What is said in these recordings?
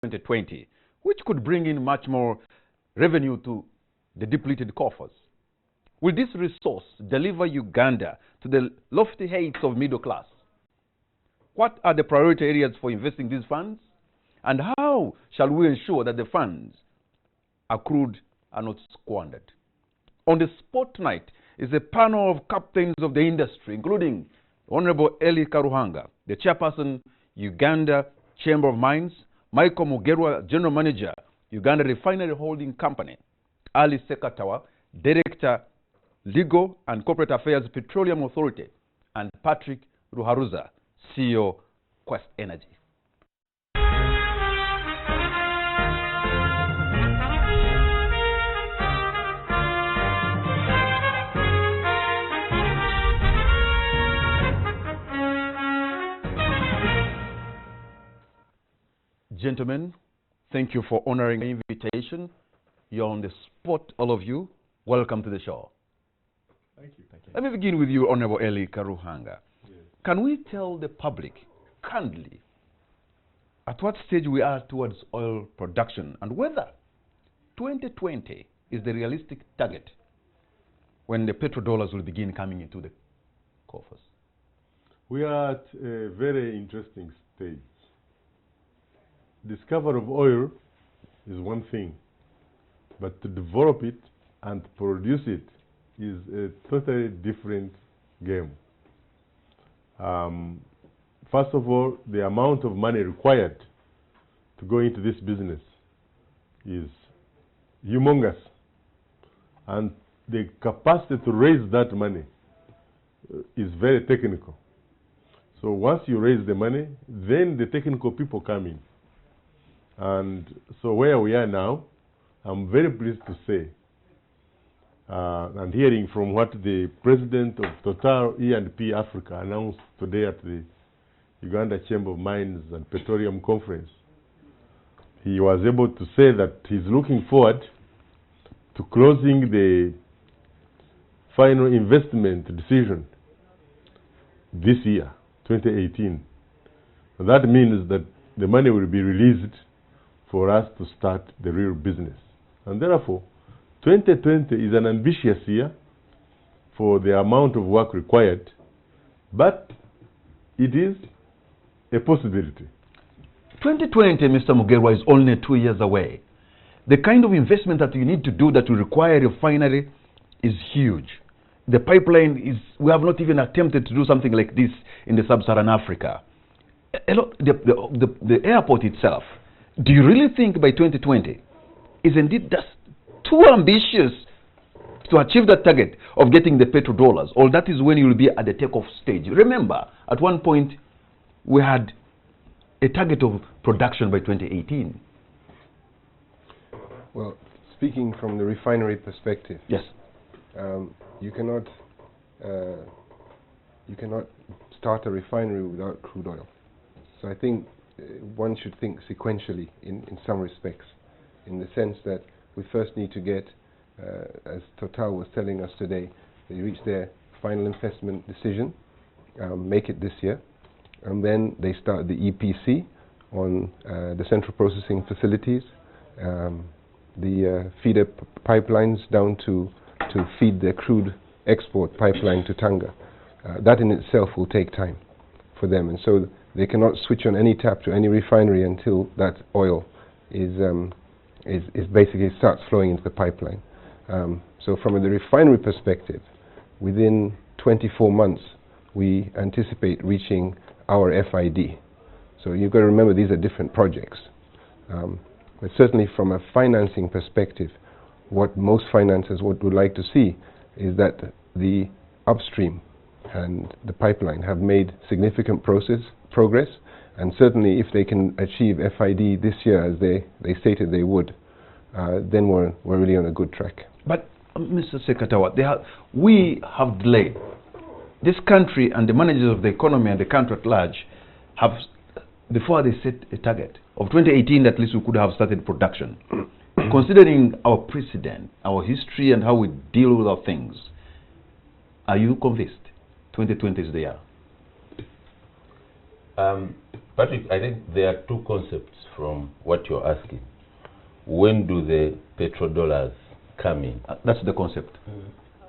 2020, which could bring in much more revenue to the depleted coffers? Will this resource deliver Uganda to the lofty heights of middle class? What are the priority areas for investing these funds? And how shall we ensure that the funds accrued are not squandered? On the spotlight is a panel of captains of the industry, including Honorable Eli Karuhanga, the chairperson, Uganda Chamber of Mines, Michael Mugerwa, General Manager, Uganda Refinery Holding Company, Ali Sekatawa, Director, Legal and Corporate Affairs, Petroleum Authority, and Patrick Ruharuza, CEO, Quest Energy. Gentlemen, thank you for honoring the invitation. You're on the spot, all of you. Welcome to the show. Thank you. Let me begin with you, Honorable Eli Karuhanga. Yes. Can we tell the public, kindly, at what stage we are towards oil production and whether 2020 is the realistic target when the petrodollars will begin coming into the coffers? We are at a very interesting stage. Discovery of oil is one thing, but to develop it and produce it is a totally different game. First of all, the amount of money required to go into this business is humongous, and the capacity to raise that money is very technical. So once you raise the money, then the technical people come in. And so where we are now, I'm very pleased to say, and hearing from what the president of Total E&P Africa announced today at the Uganda Chamber of Mines and Petroleum Conference, he was able to say that he's looking forward to closing the final investment decision this year, 2018. So that means that the money will be released for us to start the real business. And therefore, 2020 is an ambitious year for the amount of work required, but it is a possibility. 2020, Mr. Mugerwa, is only 2 years away. The kind of investment that you need to do that will require a refinery is huge. The pipeline is, we have not even attempted to do something like this in the sub-Saharan Africa. The airport itself, do you really think by 2020 is indeed just too ambitious to achieve that target of getting the petrodollars, or that is when you will be at the takeoff stage? Remember, at one point we had a target of production by 2018. Well, speaking from the refinery perspective, yes, you cannot start a refinery without crude oil. So I think one should think sequentially in some respects, in the sense that we first need to get, as Total was telling us today, they reach their final investment decision, make it this year, and then they start the EPC on the central processing facilities, the feeder pipelines down to feed the crude export pipeline to Tanga. That in itself will take time for them, and so they cannot switch on any tap to any refinery until that oil is basically starts flowing into the pipeline. So from the refinery perspective, within 24 months, we anticipate reaching our FID. So you've got to remember these are different projects. But certainly from a financing perspective, what most financiers would like to see is that the upstream and the pipeline have made significant progress, and certainly if they can achieve FID this year as they stated they would, then we're really on a good track. But Mr. Sekatawa, we have delayed. This country and the managers of the economy and the country at large have, before they set a target of 2018, at least we could have started production. Considering our precedent, our history, and how we deal with our things, are you convinced 2020 is the year? Patrick, I think there are two concepts from what you're asking. When do the petrodollars come in? That's the concept.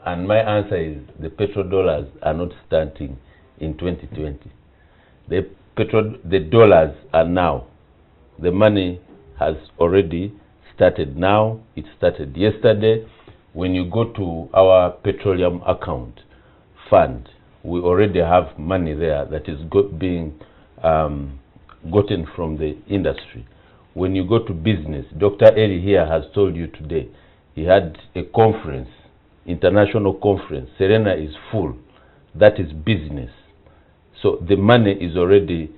And my answer is the petrodollars are not starting in 2020. The dollars are now. The money has already started now. It started yesterday. When you go to our petroleum account fund, we already have money there that is being gotten from the industry. When you go to business, Dr. Eli here has told you today, he had a conference, international conference. Serena is full. That is business. So the money is already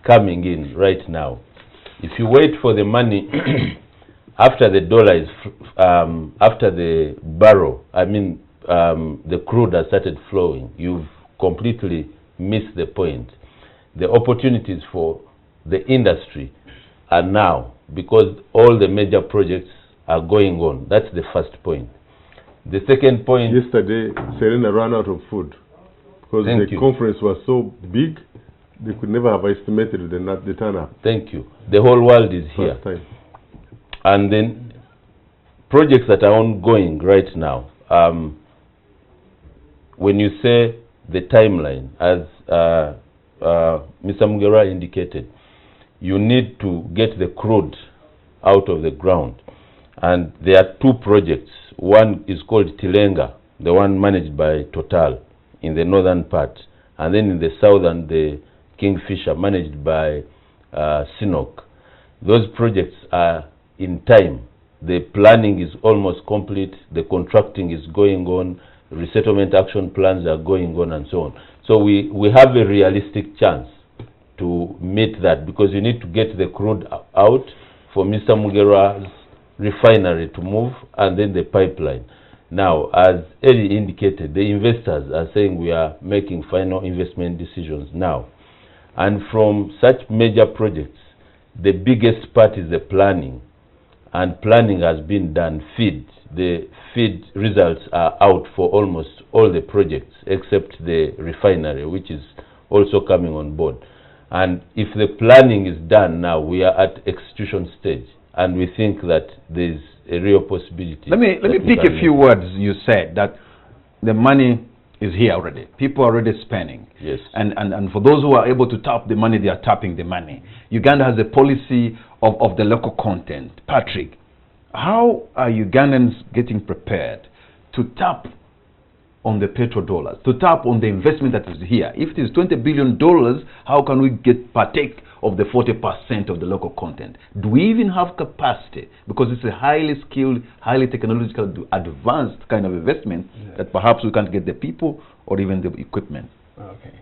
coming in right now. If you wait for the money after the dollar is, after the barrel, the crude has started flowing, you've completely missed the point. The opportunities for the industry are now, because all the major projects are going on. That's the first point. The second point... Yesterday, Serena ran out of food because the conference was so big, they could never have estimated the turnout. Thank you. The whole world is here. And then projects that are ongoing right now, when you say the timeline, as Mr. Mugera indicated, you need to get the crude out of the ground. And there are two projects. One is called Tilenga, the one managed by Total in the northern part. And then in the southern, the Kingfisher, managed by Sinok. Those projects are in time. The planning is almost complete. The contracting is going on. Resettlement action plans are going on and so on. So we have a realistic chance to meet that, because you need to get the crude out for Mr. Mugera's refinery to move, and then the pipeline. Now, as Eli indicated, the investors are saying we are making final investment decisions now. And from such major projects, the biggest part is the planning. And planning has been done. The FEED results are out for almost all the projects, except the refinery, which is also coming on board. And if the planning is done now, we are at execution stage, and we think that there's a real possibility. Let me pick a few words. You said that the money is here already. People are already spending. Yes. And for those who are able to tap the money, they are tapping the money. Uganda has a policy of the local content. Patrick, how are Ugandans getting prepared to tap on the petrodollars, to tap on the investment that is here? If it is $20 billion, how can we partake of the 40% of the local content? Do we even have capacity? Because it's a highly skilled, highly technological, advanced kind of investment that perhaps we can't get the people or even the equipment. Okay.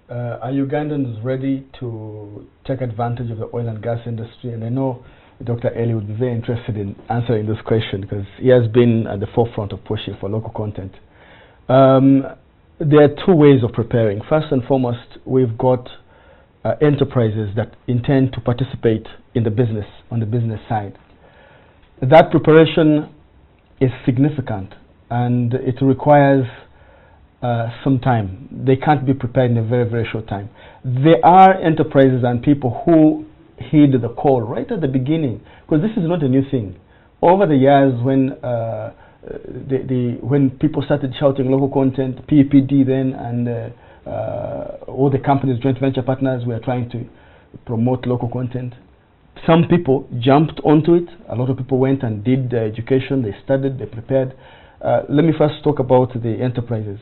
Are Ugandans ready to take advantage of the oil and gas industry? And I know Dr. Eli would be very interested in answering this question, because he has been at the forefront of pushing for local content. There are two ways of preparing. First and foremost, we've got enterprises that intend to participate in the business, on the business side. That preparation is significant, and it requires some time. They can't be prepared in a very, very short time. There are enterprises and people who heed the call right at the beginning, because this is not a new thing. Over the years, when people started shouting local content, PPD then, and all the companies, joint venture partners, were trying to promote local content. Some people jumped onto it. A lot of people went and did the education. They studied, they prepared. Let me first talk about the enterprises.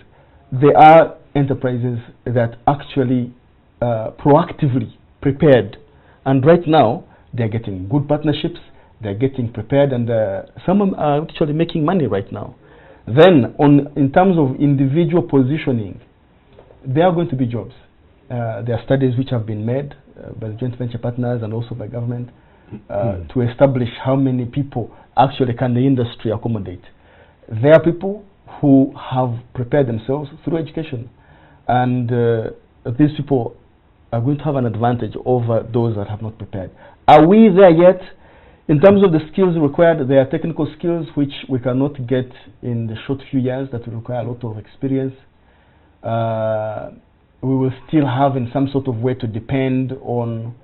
There are enterprises that actually proactively prepared, and right now they're getting good partnerships. They're getting prepared, and some of them are actually making money right now. Then, in terms of individual positioning, there are going to be jobs. There are studies which have been made by the joint venture partners and also by government to establish how many people actually can the industry accommodate. There are people who have prepared themselves through education, and these people are going to have an advantage over those that have not prepared. Are we there yet? In terms of the skills required, there are technical skills which we cannot get in the short few years, that will require a lot of experience. We will still have in some sort of way to depend on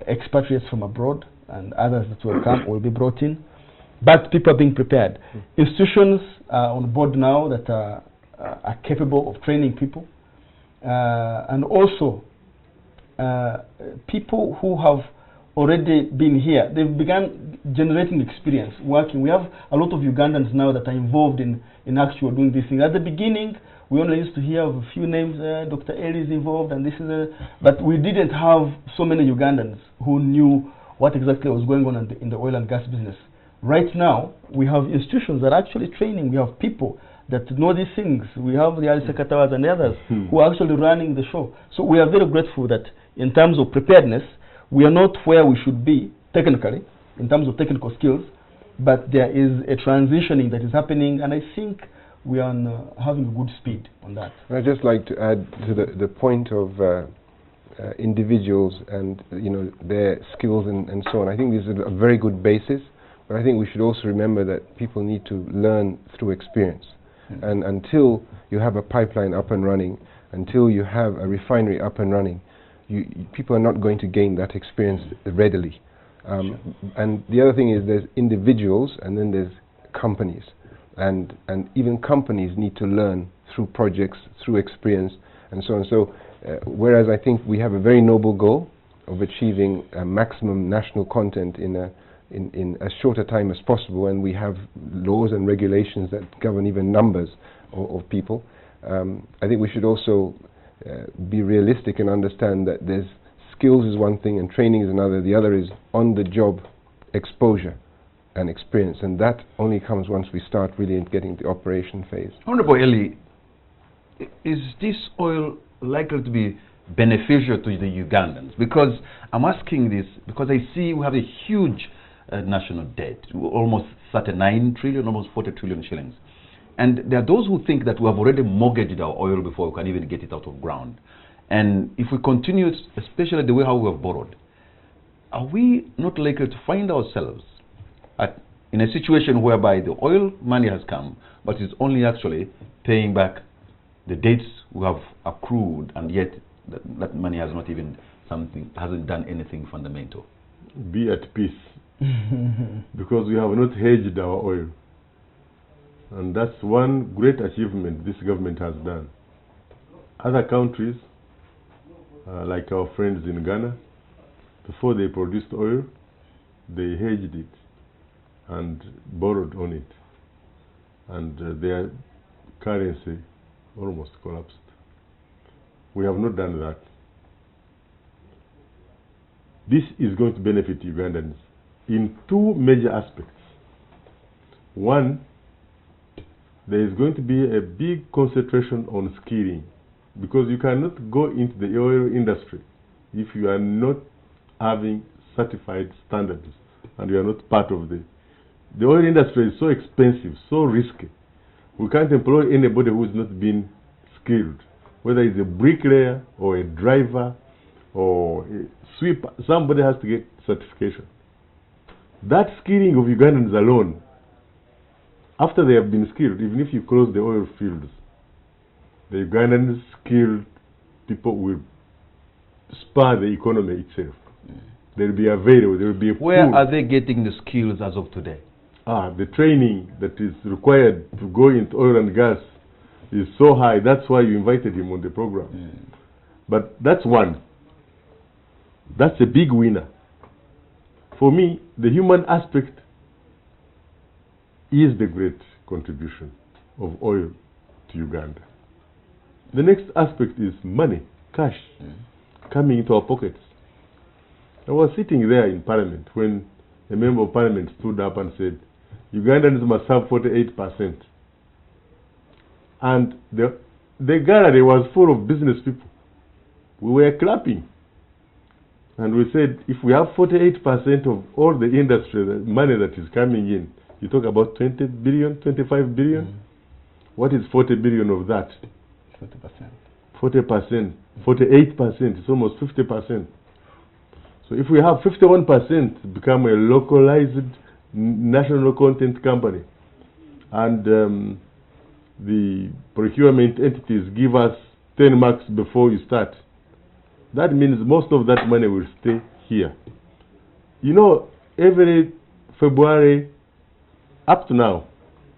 expatriates from abroad and others that will come will be brought in. But people are being prepared. Institutions are on board now that are capable of training people. And also, people who have already been here, they've begun generating experience, working. We have a lot of Ugandans now that are involved in actual doing this thing. At the beginning, we only used to hear of a few names. Dr. Eli is involved, and this is but we didn't have so many Ugandans who knew what exactly was going on in the oil and gas business. Right now, we have institutions that are actually training. We have people that know these things. We have the Ali Sekatawas and the others who are actually running the show. So we are very grateful that in terms of preparedness, we are not where we should be technically, in terms of technical skills, but there is a transitioning that is happening, and I think we are having a good speed on that. I'd just like to add to the point of individuals and their skills and so on. I think this is a very good basis, but I think we should also remember that people need to learn through experience. And until you have a pipeline up and running, until you have a refinery up and running, people are not going to gain that experience readily. And the other thing is there's individuals and then there's companies. And even companies need to learn through projects, through experience, and so on. So whereas I think we have a very noble goal of achieving a maximum national content in as short a time as possible, and we have laws and regulations that govern even numbers of people, I think we should also be realistic and understand that there's skills is one thing and training is another. The other is on-the-job exposure and experience, and that only comes once we start really getting the operation phase. Honorable Eli, is this oil likely to be beneficial to the Ugandans? Because I'm asking this because I see we have a huge national debt, almost 39 trillion, almost 40 trillion shillings. And there are those who think that we have already mortgaged our oil before we can even get it out of ground. And if we continue, especially the way how we have borrowed, are we not likely to find ourselves in a situation whereby the oil money has come, but it's only actually paying back the debts we have accrued, and yet that money has not even hasn't done anything fundamental? Be at peace. Because we have not hedged our oil. And that's one great achievement this government has done. Other countries, like our friends in Ghana, before they produced oil, they hedged it and borrowed on it. And their currency almost collapsed. We have not done that. This is going to benefit Ugandans in two major aspects. One, there is going to be a big concentration on skilling, because you cannot go into the oil industry if you are not having certified standards and you are not part of the oil industry is so expensive, so risky. We can't employ anybody who is not being skilled, whether it's a bricklayer or a driver or a sweeper. Somebody has to get certification. That skilling of Ugandans alone, after they have been skilled, even if you close the oil fields, the Ugandan skilled people will spur the economy itself. They will be available. There will be a Where pool. are they getting the skills as of today? The training that is required to go into oil and gas is so high. That's why you invited him on the program. But that's one. That's a big winner. For me, the human aspect is the great contribution of oil to Uganda. The next aspect is money, cash, coming into our pockets. I was sitting there in Parliament when a member of Parliament stood up and said, Ugandans must have 48%. And the gallery was full of business people. We were clapping. And we said, if we have 48% of all the industry, the money that is coming in, you talk about 20 billion, 25 billion? What is 40 billion of that? 40%. 40%, 48%, it's almost 50%. So if we have 51%, become a localized national content company, and the procurement entities give us 10 marks before you start, that means most of that money will stay here. You know, every February, up to now,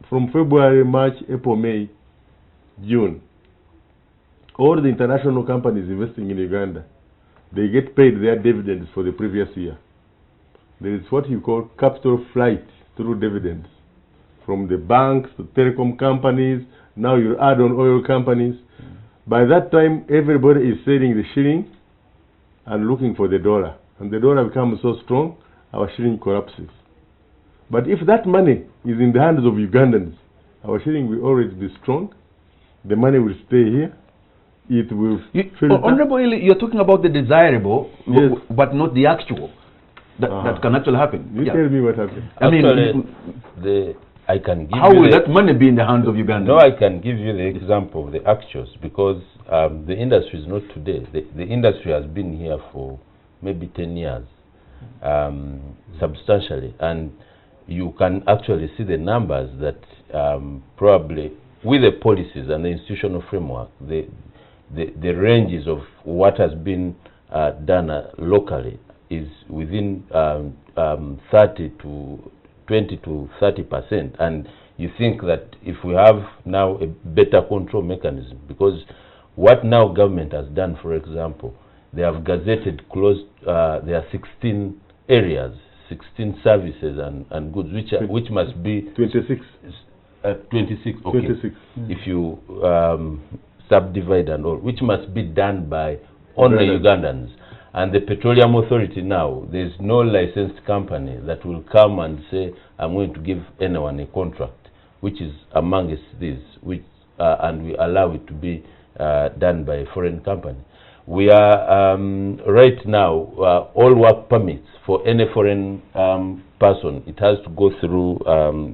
from February, March, April, May, June, all the international companies investing in Uganda, they get paid their dividends for the previous year. There is what you call capital flight through dividends. From the banks to telecom companies, now you add on oil companies. By that time, everybody is selling the shilling and looking for the dollar. And the dollar becomes so strong, our shilling collapses. But if that money is in the hands of Ugandans, our shilling will always be strong. The money will stay here. It will Honorable, you're talking about the desirable, yes, but not the actual. That can actually happen. You tell me what happened. I mean, I can give how you will that money be in the hands of Uganda? No, I can give you the example of the actuals, because the industry is not today. The industry has been here for maybe 10 years, substantially, and you can actually see the numbers that probably with the policies and the institutional framework, the ranges of what has been done locally is within 30 to 20 to 30%, and you think that if we have now a better control mechanism, because what now government has done, for example, they have gazetted close, there are 16 areas, 16 services and goods, which must be 26. 26, okay. 26. If you subdivide and all, which must be done by only Ugandans. And the Petroleum Authority now, there's no licensed company that will come and say, I'm going to give anyone a contract, which is amongst these, which, and we allow it to be done by a foreign company. We are, right now, all work permits for any foreign person, it has to go through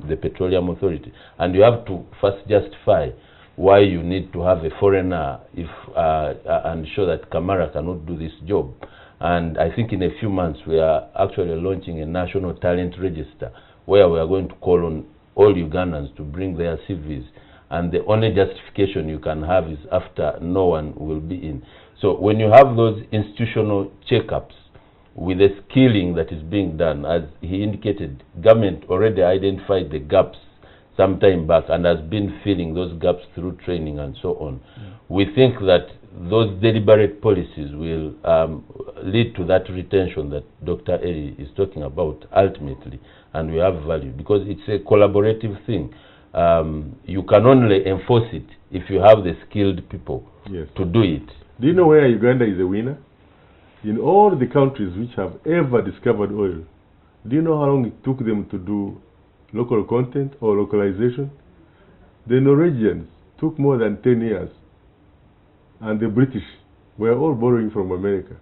the Petroleum Authority. And you have to first justify why you need to have a foreigner if and show that Camara cannot do this job. And I think in a few months we are actually launching a national talent register where we are going to call on all Ugandans to bring their CVs, and the only justification you can have is after no one will be in. So when you have those institutional checkups with the skilling that is being done, as he indicated, government already identified the gaps some time back and has been filling those gaps through training and so on. We think that those deliberate policies will lead to that retention that Dr. Eri is talking about ultimately, and we have value because it's a collaborative thing. You can only enforce it if you have the skilled people to do it. Do you know where Uganda is a winner? In all the countries which have ever discovered oil, do you know how long it took them to do local content or localization? The Norwegians took more than 10 years, and the British were all borrowing from America.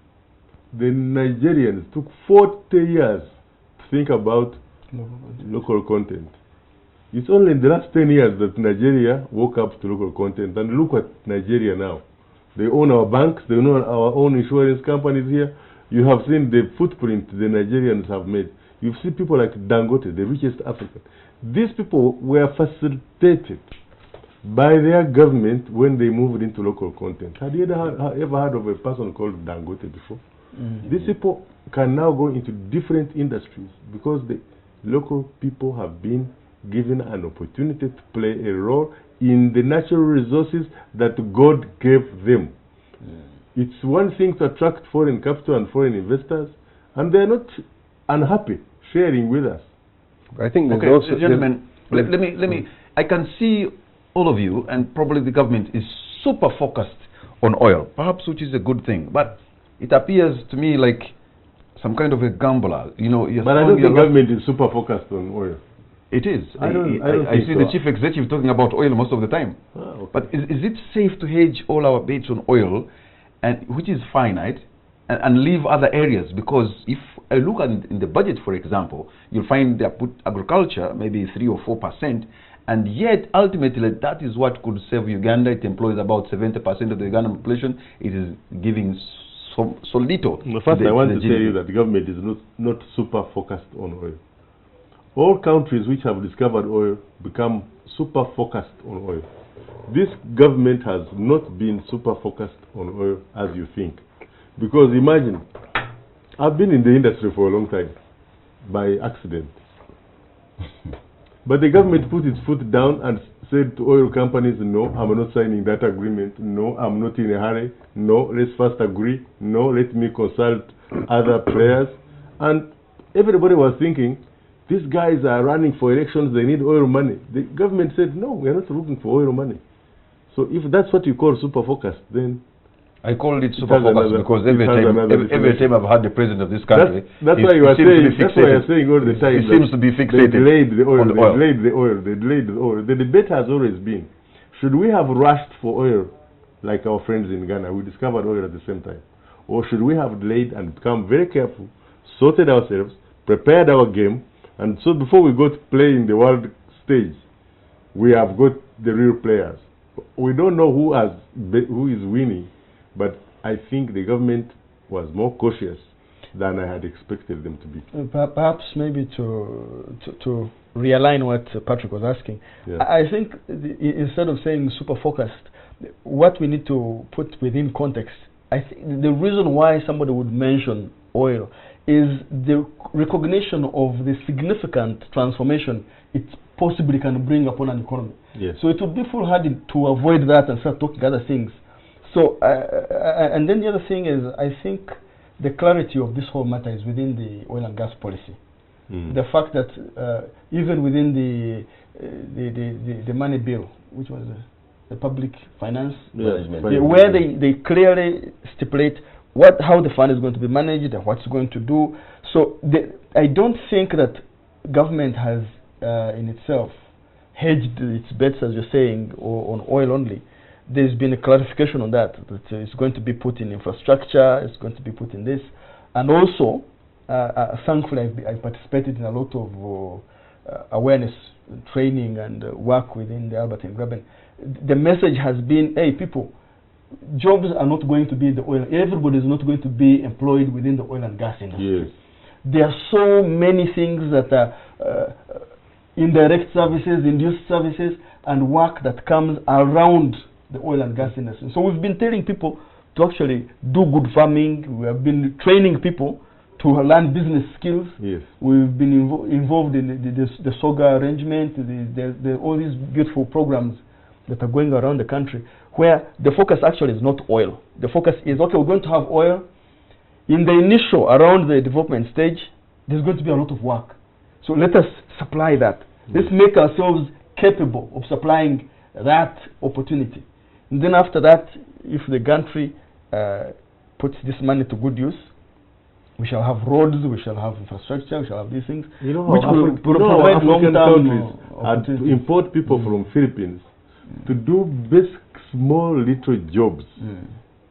The Nigerians took 40 years to think about local content. It's only in the last 10 years that Nigeria woke up to local content, and look at Nigeria now. They own our banks, they own our own insurance companies here. You have seen the footprint the Nigerians have made. You see people like Dangote, the richest African. These people were facilitated by their government when they moved into local content. Have you ever heard of a person called Dangote before? These people can now go into different industries because the local people have been given an opportunity to play a role in the natural resources that God gave them. It's one thing to attract foreign capital and foreign investors, and they're not unhappy sharing with us. I think there's also... Gentlemen, let me, I can see all of you, and probably the government is super focused on oil, perhaps which is a good thing, but it appears to me like some kind of a gambler. You know, but I don't think government is super focused on oil. It is. I see the chief executive talking about oil most of the time. Okay. But is it safe to hedge all our bets on oil, and which is finite, and leave other areas? Because if I look at in the budget, for example, you'll find they put agriculture maybe 3 or 4%, and yet ultimately that is what could save Uganda. It employs about 70% of the Ugandan population. It is giving so little. First, I want to tell you that the government is not super focused on oil. All countries which have discovered oil become super focused on oil. This government has not been super focused on oil as you think. Because imagine, I've been in the industry for a long time, by accident. But the government put its foot down and said to oil companies, no, I'm not signing that agreement. No, I'm not in a hurry. No, let's first agree. No, let me consult other players. And everybody was thinking, these guys are running for elections, they need oil money. The government said, no, we're not looking for oil money. So if that's what you call super focused, then I called it super focus because every time I've had the president of this country, that's why you are saying. That's why you're saying all the time. He seems to be fixated. They delayed the oil. On the oil. They delayed the oil. They delayed the oil. The debate has always been: should we have rushed for oil, like our friends in Ghana? We discovered oil at the same time, or should we have delayed and become very careful, sorted ourselves, prepared our game, and so before we go to play in the world stage, we have got the real players. We don't know who is winning. But I think the government was more cautious than I had expected them to be. Perhaps maybe to realign what Patrick was asking, yeah. I think instead of saying super focused, what we need to put within context, I think the reason why somebody would mention oil is the recognition of the significant transformation it possibly can bring upon an economy. Yes. So it would be foolhardy to avoid that and start talking other things. So, and then the other thing is, I think the clarity of this whole matter is within the oil and gas policy. The fact that even within the money bill, which was the public finance, where they clearly stipulate how the fund is going to be managed and what it's going to do. So I don't think that government has in itself hedged its bets, as you're saying, on oil only. There's been a clarification on that it's going to be put in infrastructure, it's going to be put in this. And also, thankfully, I participated in a lot of awareness training and work within the Albert and Graben. The message has been, hey, people, jobs are not going to be in the oil. Everybody is not going to be employed within the oil and gas industry. Yes. There are so many things that are indirect services, induced services, and work that comes around the oil and gas industry. So we've been telling people to actually do good farming. We have been training people to learn business skills. Yes. We've been involved in the SOGA arrangement, all these beautiful programs that are going around the country, where the focus actually is not oil. The focus is, okay, we're going to have oil. In the initial, around the development stage, there's going to be a lot of work. So let us supply that. Let's make ourselves capable of supplying that opportunity. And then after that, if the country puts this money to good use, we shall have roads, we shall have infrastructure, we shall have these things, which will provide African countries are to opportunities. import people from Philippines to do basic, small, little jobs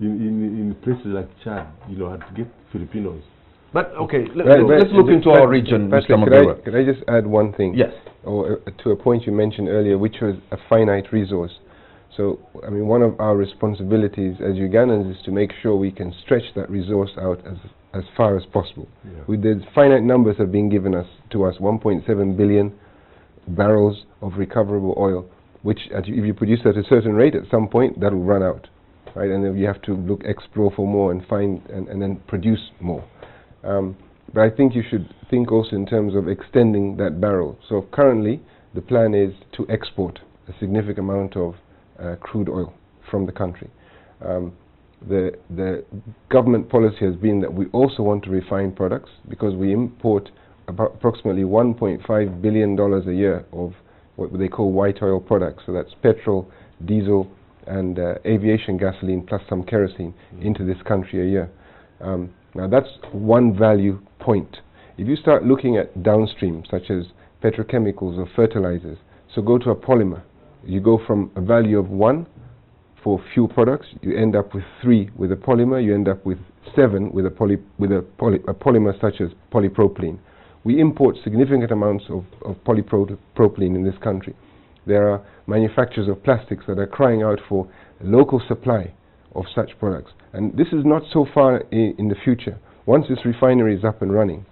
in places like Chad, and to get Filipinos. But okay, let's look into our region, Mr. Mugera. Could I just add one thing? Yes. Or to a point you mentioned earlier, which was a finite resource. So, I mean, one of our responsibilities as Ugandans is to make sure we can stretch that resource out as far as possible. Yeah. With the finite numbers have been given to us 1.7 billion barrels of recoverable oil, which if you produce at a certain rate, at some point that will run out, right? And then you have to explore for more and find and then produce more. But I think you should think also in terms of extending that barrel. So currently, the plan is to export a significant amount of crude oil from the country. The government policy has been that we also want to refine products because we import about approximately $1.5 billion a year of what they call white oil products. So that's petrol, diesel, and aviation gasoline plus some kerosene into this country a year. Now that's one value point. If you start looking at downstream, such as petrochemicals or fertilizers, so go to a polymer. You go from a value of 1 for fuel products, you end up with 3 with a polymer, you end up with 7 with a polymer such as polypropylene. We import significant amounts of polypropylene in this country. There are manufacturers of plastics that are crying out for local supply of such products. And this is not so far in the future. Once this refinery is up and running,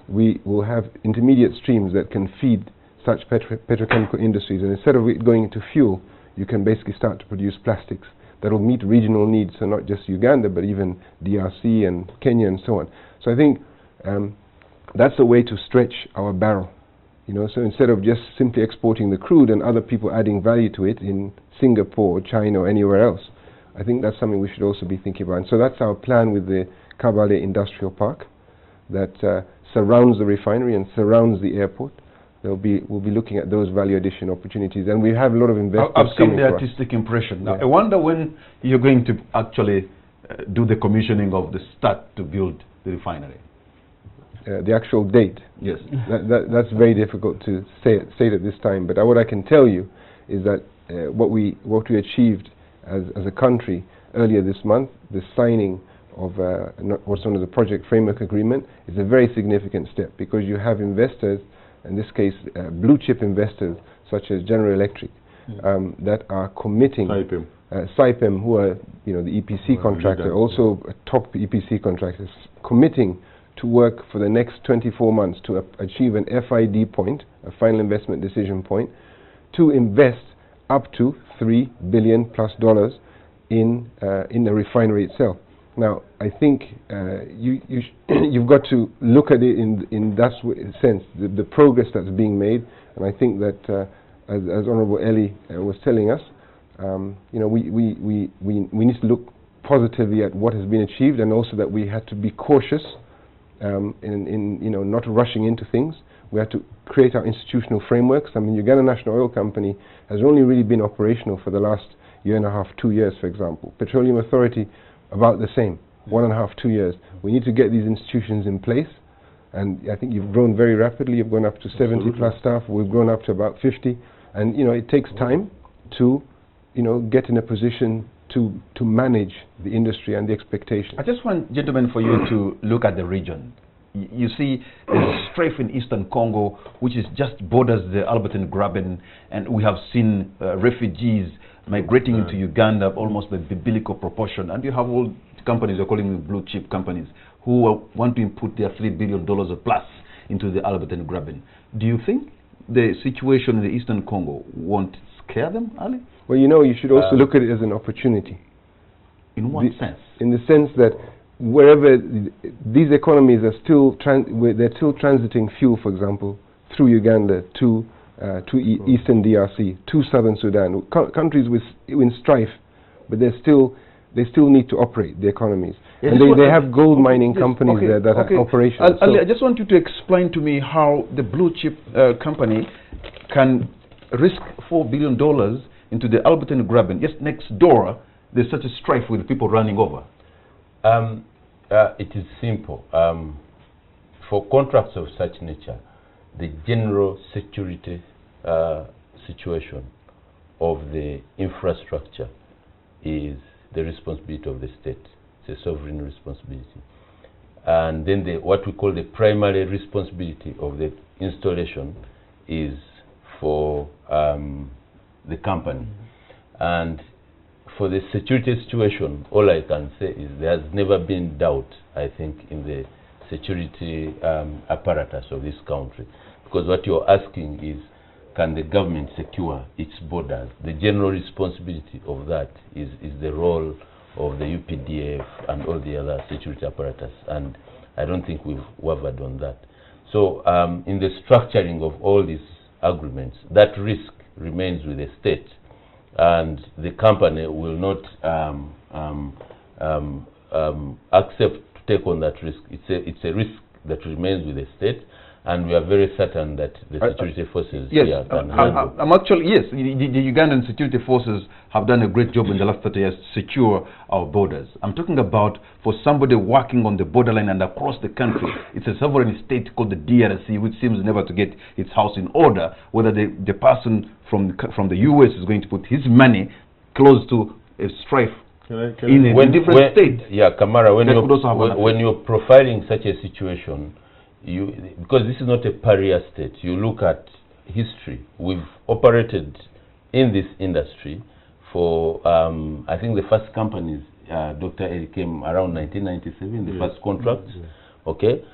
we will have intermediate streams that can feed such petrochemical industries. And instead of it going into fuel, you can basically start to produce plastics that will meet regional needs, so not just Uganda, but even DRC and Kenya and so on. So I think that's a way to stretch our barrel. You know, so instead of just simply exporting the crude and other people adding value to it in Singapore, China, or anywhere else, I think that's something we should also be thinking about. And so that's our plan with the Kabale Industrial Park that surrounds the refinery and surrounds the airport. We'll be looking at those value addition opportunities, and we have a lot of investors I've seen coming the to us. artistic impression. Now, Yeah. I wonder when you're going to actually do the commissioning of the start to build the refinery. The actual date. Yes. That's very difficult to say it at this time. But what I can tell you is that what we achieved as a country earlier this month, the signing of what's known as a project framework agreement, is a very significant step, because you have investors, in this case blue chip investors such as General Electric, that are committing. Saipem, who are the EPC contractor, also a top EPC contractor, committing to work for the next 24 months to achieve an FID point, a final investment decision point, to invest up to $3 billion plus in the refinery itself. Now, I think you've got to look at it in that sense, the progress that's being made, and I think that as Honorable Eli was telling us, we need to look positively at what has been achieved, and also that we had to be cautious in not rushing into things. We had to create our institutional frameworks. I mean, Uganda National Oil Company has only really been operational for the last year and a half, 2 years, for example. Petroleum Authority, about the same, 1.5, 2 years. We need to get these institutions in place, and I think you've grown very rapidly. You've gone up to 70 plus staff. We've grown up to about 50, and it takes time to get in a position to manage the industry and the expectations. I just want, gentlemen, for you to look at the region. You see a strife in eastern Congo, which is just borders the Albertine Graben, and we have seen refugees migrating into Uganda, almost like biblical proportion. And you have all companies, you're calling them blue chip companies, who want to input their $3 billion or plus into the Albertine Graben. Do you think the situation in the eastern Congo won't scare them, Ali? Well, you should also look at it as an opportunity. In what sense? In the sense that wherever these economies are still they're still transiting fuel, for example, through Uganda to Eastern DRC, to Southern Sudan, countries in strife, but they still need to operate the economies. Yeah, and they have gold mining companies there that are operational. Ali, I just want you to explain to me how the blue chip company can risk $4 billion into the Albertine Graben. Just next door, there's such a strife with people running over. It is simple. For contracts of such nature, the general security situation of the infrastructure is the responsibility of the state. It's a sovereign responsibility. And then what we call the primary responsibility of the installation is for the company. And for the security situation, all I can say is there has never been doubt, I think, in the security apparatus of this country. Because what you're asking is, can the government secure its borders? The general responsibility of that is the role of the UPDF and all the other security apparatus. And I don't think we've wavered on that. So in the structuring of all these agreements, that risk remains with the state. And the company will not accept to take on that risk. It's a risk that remains with the state, and we are very certain that the security forces here can handle. I'm actually, yes, the Ugandan security forces have done a great job in the last 30 years to secure our borders. I'm talking about for somebody working on the borderline and across the country. It's a sovereign state called the DRC, which seems never to get its house in order, whether the person from the US is going to put his money close to a strife in a different state. Yeah, Kamara, when you're profiling such a situation, because this is not a pariah state, you look at history. We've operated in this industry for, I think the first companies, Dr. Eric came around 1997, the first contracts, okay?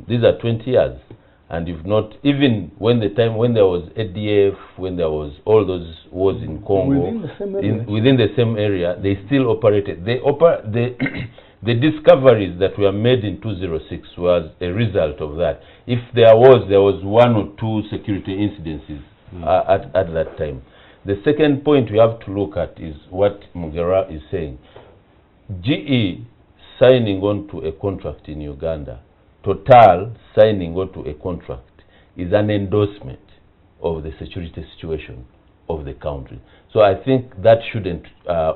These are 20 years. And you've not, even when there was ADF, when there was all those wars in Congo, within the same area, they still operated. The discoveries that were made in 2006 was a result of that. If there was one or two security incidences at that time. The second point we have to look at is what Mugera is saying. GE signing on to a contract in Uganda, Total signing on to a contract, is an endorsement of the security situation of the country. So I think that shouldn't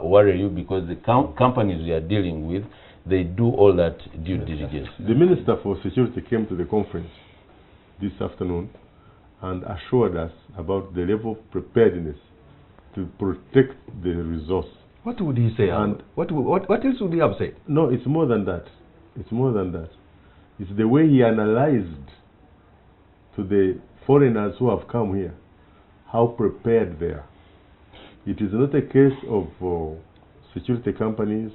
worry you, because the companies we are dealing with, they do all that due diligence. The Minister for Security came to the conference this afternoon and assured us about the level of preparedness to protect the resource. What would he say? And what else would he have said? No, it's more than that. It's more than that. It's the way he analyzed to the foreigners who have come here, how prepared they are. It is not a case of security companies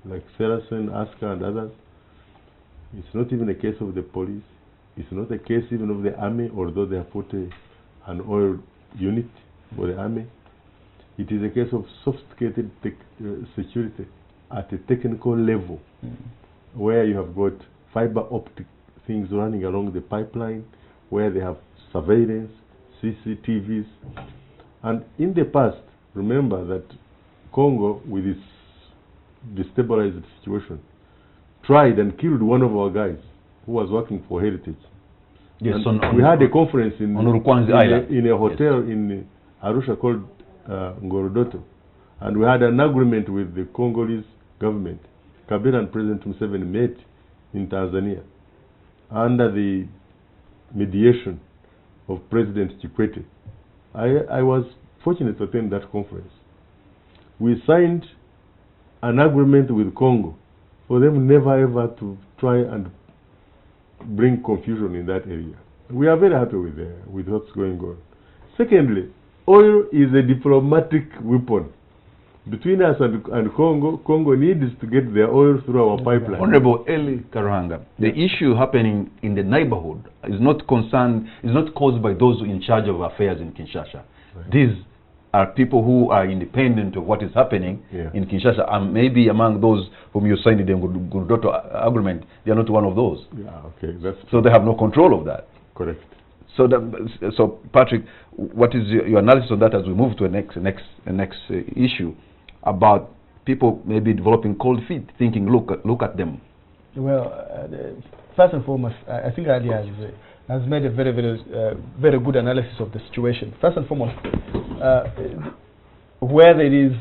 like Serasen, Aska and others. It's not even a case of the police. It's not a case even of the army, although they have put an oil unit for the army. It is a case of sophisticated security at a technical level, where you have got fiber optic things running along the pipeline, where they have surveillance, CCTVs. And in the past, remember that Congo, with its destabilized situation, tried and killed one of our guys who was working for Heritage. Yes, we had a conference in a hotel in Arusha called Ngorodoto, and we had an agreement with the Congolese government. Kabila and President Museveni met in Tanzania under the mediation of President Kikwete. I was fortunate to attend that conference. We signed an agreement with Congo for them never ever to try and bring confusion in that area. We are very happy with what's going on. Secondly, oil is a diplomatic weapon. Between us and Congo, Congo needs to get their oil through our pipeline. Honorable Eli Karuhanga, the issue happening in the neighborhood is not caused by those in charge of affairs in Kinshasa. Right. These are people who are independent of what is happening in Kinshasa, and maybe among those whom you signed the Ngorodoto agreement, they are not one of those. Yeah, okay. So they have no control of that. Correct. So Patrick, what is your analysis on that as we move to the next issue about people maybe developing cold feet, thinking, look at them? Well, first and foremost, I think Ali has made a very good analysis of the situation. First and foremost, where there is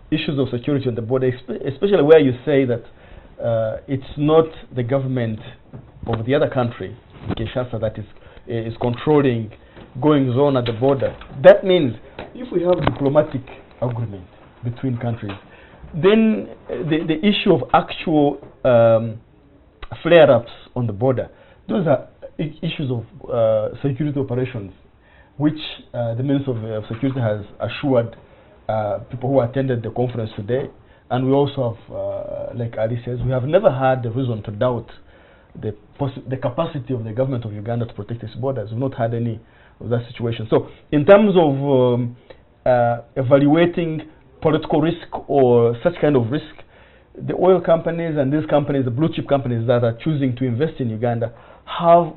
issues of security on the border, especially where you say that it's not the government of the other country, Kinshasa, that is controlling goings on at the border. That means if we have diplomatic agreement between countries, then the issue of actual flare-ups on the border, those are issues of security operations, which the Minister of Security has assured people who attended the conference today. And we also have, like Ali says, we have never had the reason to doubt the capacity of the government of Uganda to protect its borders. We've not had any of that situation. So in terms of evaluating political risk or such kind of risk, the oil companies and these companies, the blue chip companies that are choosing to invest in Uganda, have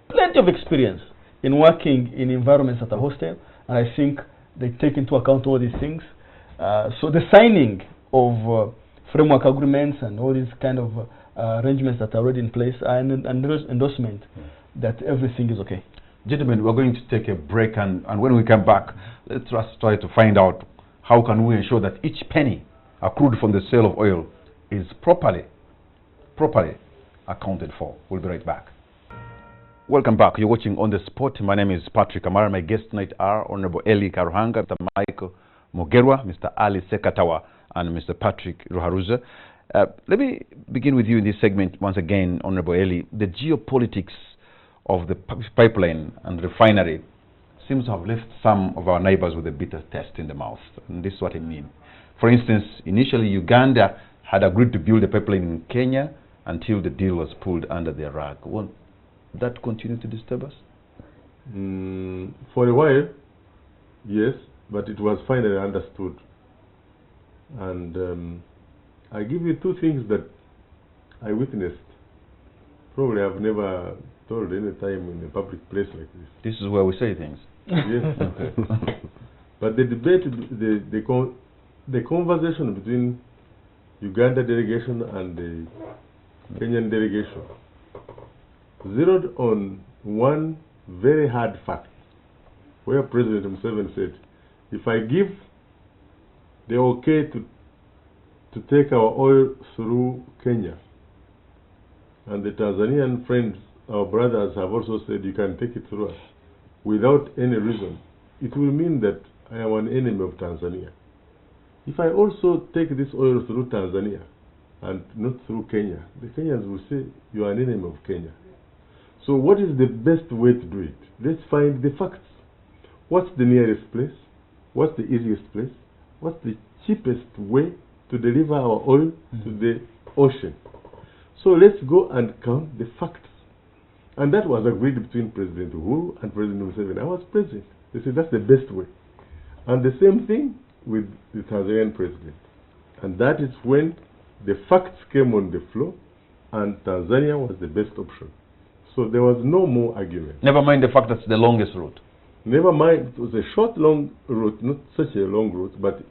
plenty of experience in working in environments that are hostile, and I think they take into account all these things. So the signing of framework agreements and all these kind of arrangements that are already in place are an endorsement that everything is okay. Gentlemen, we're going to take a break, and when we come back, let's try to find out how can we ensure that each penny accrued from the sale of oil is properly accounted for. We'll be right back. Welcome back. You're watching On The Spot. My name is Patrick Amara. My guests tonight are Honorable Eli Karuhanga, Mr. Michael Mugerwa, Mr. Ali Sekatawa, and Mr. Patrick Ruharuza. Let me begin with you in this segment once again, Honorable Eli. The geopolitics of the pipeline and refinery seems to have left some of our neighbors with a bitter taste in the mouth. And this is what I mean. For instance, initially Uganda had agreed to build a pipeline in Kenya until the deal was pulled under their rug. Won't that continue to disturb us? For a while, yes, but it was finally understood. And I give you two things that I witnessed. Probably I've never told any time in a public place like this. This is where we say things. Yes. But the debate, the conversation between Uganda delegation and the Kenyan delegation zeroed on one very hard fact, where President Museveni said, if I give the okay to take our oil through Kenya, and the Tanzanian friends, our brothers, have also said you can take it through us without any reason, it will mean that I am an enemy of Tanzania. If I also take this oil through Tanzania and not through Kenya, the Kenyans will say you are an enemy of Kenya. So what is the best way to do it? Let's find the facts. What's the nearest place? What's the easiest place? What's the cheapest way to deliver our oil to the ocean? So let's go and count the facts. And that was agreed between President Uhuru and President Museveni. I was president. They said that's the best way. And the same thing with the Tanzanian president. And that is when the facts came on the floor, and Tanzania was the best option. So there was no more argument. Never mind the fact that's the longest route. Never mind, it was a short, long route, not such a long route, but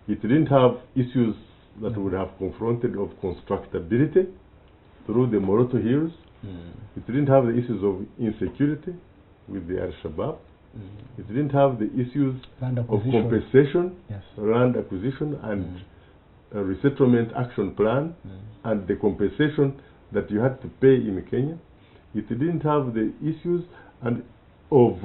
it didn't have issues that would have confronted of constructability through the Moroto Hills. It didn't have the issues of insecurity with the Al-Shabaab. It didn't have the issues of compensation, land acquisition, and a resettlement action plan, and the compensation that you had to pay in Kenya. It didn't have the issues and of,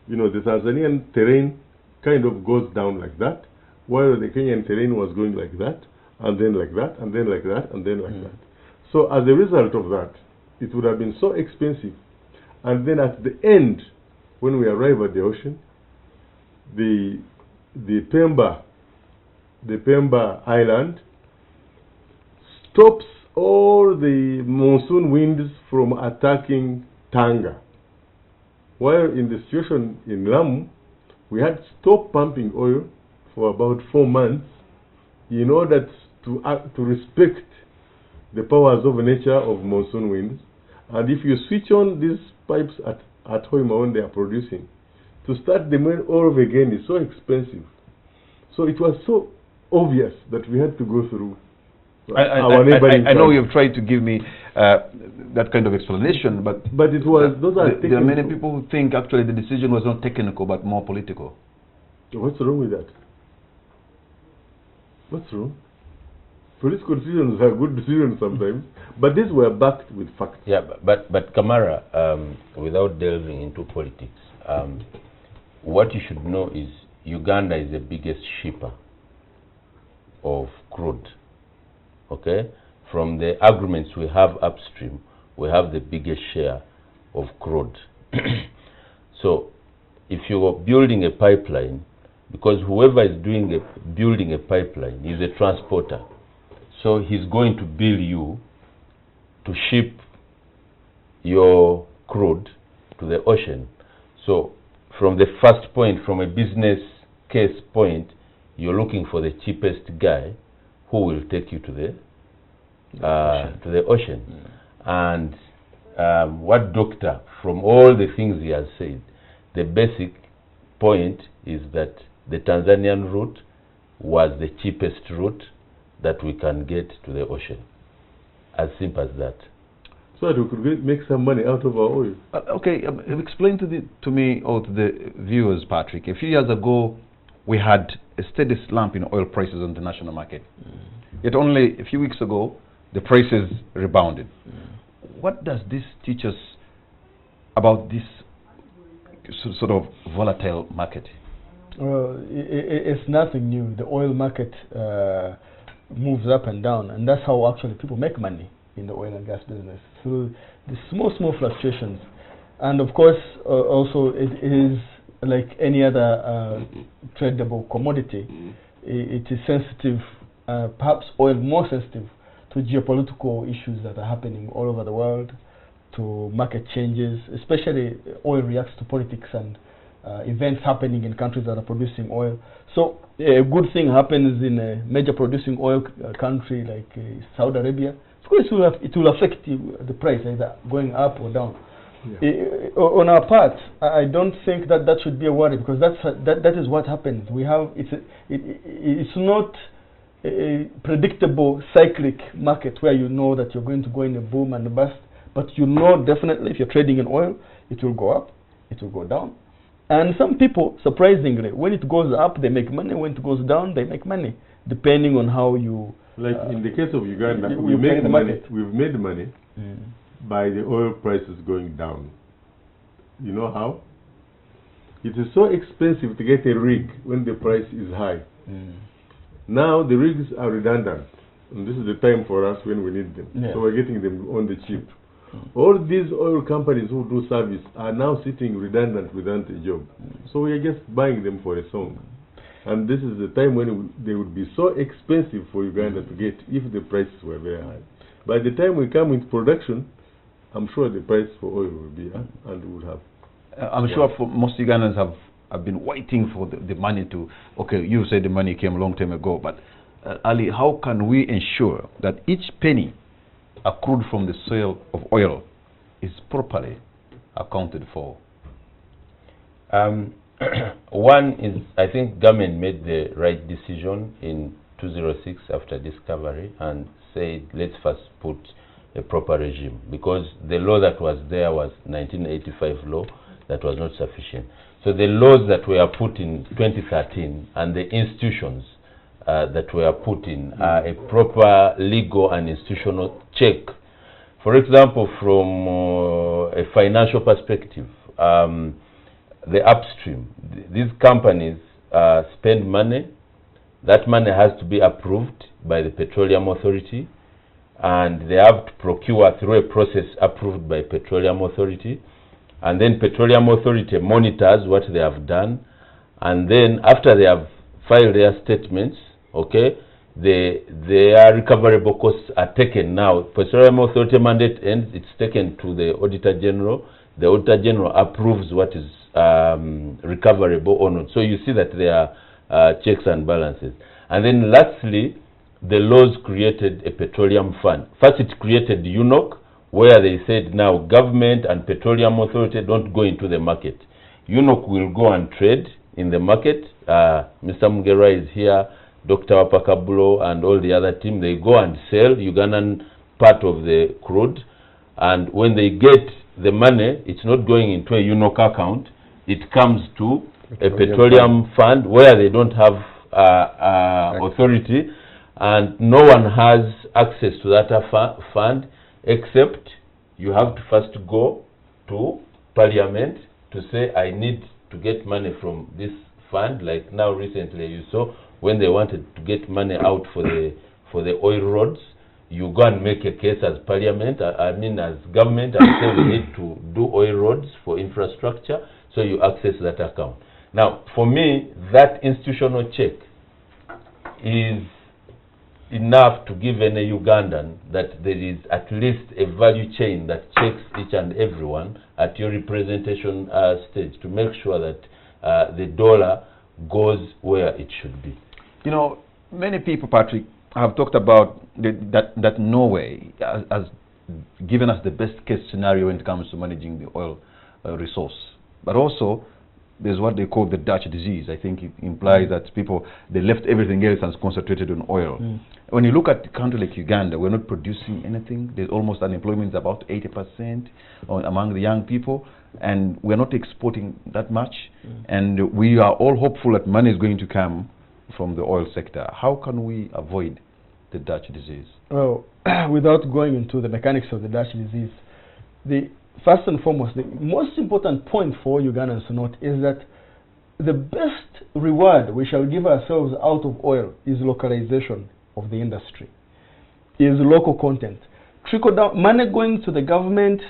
the Tanzanian terrain kind of goes down like that, while the Kenyan terrain was going like that, and then like that, and then like that, and then like that. So as a result of that, it would have been so expensive. And then at the end, when we arrive at the ocean, the Pemba Island stops all the monsoon winds from attacking Tanga. While in the situation in Lamu, we had to stop pumping oil for about 4 months in order to respect the powers of nature of monsoon winds. And if you switch on these pipes at Hoima when they are producing, to start them all over again is so expensive. So it was so obvious that we had to go through our neighboring. I know you've tried to give me that kind of explanation, but it was there are many people who think actually the decision was not technical but more political. What's wrong with that? What's wrong? Political decisions are good decisions sometimes, but these were backed with facts. Yeah, but Kamara, without delving into politics, what you should know is Uganda is the biggest shipper of crude. Okay, from the agreements we have upstream, we have the biggest share of crude. So, if you are building a pipeline, because whoever is building a pipeline is a transporter. So he's going to bill you to ship your crude to the ocean. So from the first point, from a business case point, you're looking for the cheapest guy who will take you to the ocean. And what doctor, from all the things he has said, the basic point is that the Tanzanian route was the cheapest route that we can get to the ocean. As simple as that. So that we could make some money out of our oil. Okay, explain to me or to the viewers, Patrick. A few years ago, we had a steady slump in oil prices on the national market. Yet only a few weeks ago, the prices rebounded. What does this teach us about this sort of volatile market? Well, it's nothing new. The oil market moves up and down, and that's how actually people make money in the oil and gas business, through the small fluctuations. And of course, also it is like any other tradable commodity. It is sensitive, perhaps oil more sensitive to geopolitical issues that are happening all over the world, to market changes. Especially oil reacts to politics and events happening in countries that are producing oil. So a good thing happens in a major producing oil country like Saudi Arabia. Of course, it will affect the price either going up or down. Yeah. On our part, I don't think that should be a worry, because that is what happens. We have it's not a predictable cyclic market where you know that you're going to go in a boom and a bust, but you know definitely if you're trading in oil, it will go up, it will go down. And some people, surprisingly, when it goes up, they make money. When it goes down, they make money, depending on how you. Like in the case of Uganda, we make money. We've made money by the oil prices going down. You know how? It is so expensive to get a rig when the price is high. Now the rigs are redundant, and this is the time for us when we need them. Yeah. So we're getting them on the cheap. All these oil companies who do service are now sitting redundant without a job. So we are just buying them for a song. And this is the time when they would be so expensive for Uganda to get if the prices were very high. By the time we come into production, I'm sure the price for oil will be high, and we will have. I'm sure for most Ugandans have been waiting for the money to. Okay, you said the money came a long time ago, but Ali, how can we ensure that each penny accrued from the sale of oil is properly accounted for? One is, I think government made the right decision in 2006 after discovery and said, let's first put a proper regime, because the law that was there was 1985 law that was not sufficient. So the laws that were put in 2013 and the institutions that were put in are a proper legal and institutional check. For example, from a financial perspective, the upstream, these companies spend money. That money has to be approved by the Petroleum Authority, and they have to procure through a process approved by Petroleum Authority, and then Petroleum Authority monitors what they have done, and then after they have filed their statements, okay, their recoverable costs are taken now. Petroleum Authority mandate ends, it's taken to the Auditor General. The Auditor General approves what is recoverable or not. So you see that there are checks and balances. And then lastly, the laws created a petroleum fund. First it created UNOC, where they said now government and Petroleum Authority don't go into the market. UNOC will go and trade in the market. Mr. Mugera is here, Dr. Wapakabulo and all the other team. They go and sell Ugandan part of the crude, and when they get the money, it's not going into a UNOC account. It comes to a petroleum fund where they don't have authority, and no one has access to that fund, except you have to first go to Parliament to say, I need to get money from this fund. Like now recently you saw when they wanted to get money out for the oil roads, you go and make a case as Parliament, as government, and say we need to do oil roads for infrastructure, so you access that account. Now, for me, that institutional check is enough to give any Ugandan that there is at least a value chain that checks each and everyone at your representation stage to make sure that the dollar goes where it should be. You know, many people, Patrick, have talked about that Norway has given us the best case scenario when it comes to managing the oil resource. But also, there's what they call the Dutch disease. I think it implies that people, they left everything else and concentrated on oil. When you look at a country like Uganda, we're not producing anything. There's almost unemployment about 80% among the young people, and we're not exporting that much. And we are all hopeful that money is going to come from the oil sector. How can we avoid the Dutch disease? Well, without going into the mechanics of the Dutch disease, first and foremost, the most important point for Ugandans to note is that the best reward we shall give ourselves out of oil is localization of the industry, is local content. Trickle down, money going to the government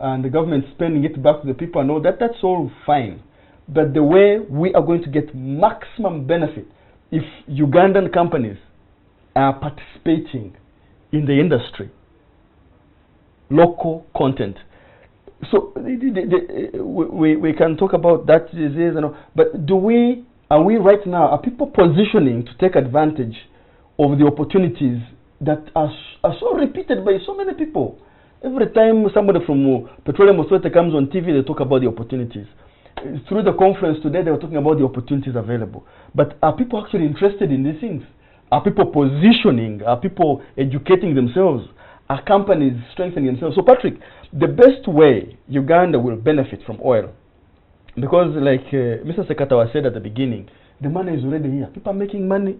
and the government spending it back to the people and all that, that's all fine. But the way we are going to get maximum benefit if Ugandan companies are participating in the industry, local content. So we can talk about that disease, but are we right now, are people positioning to take advantage of the opportunities that are so repeated by so many people? Every time somebody from Petroleum Authority comes on TV, they talk about the opportunities. Through the conference today, they were talking about the opportunities available. But are people actually interested in these things? Are people positioning? Are people educating themselves? Are companies strengthening themselves? So Patrick, the best way Uganda will benefit from oil, because like Mr. Sekatawa said at the beginning, the money is already here. People are making money.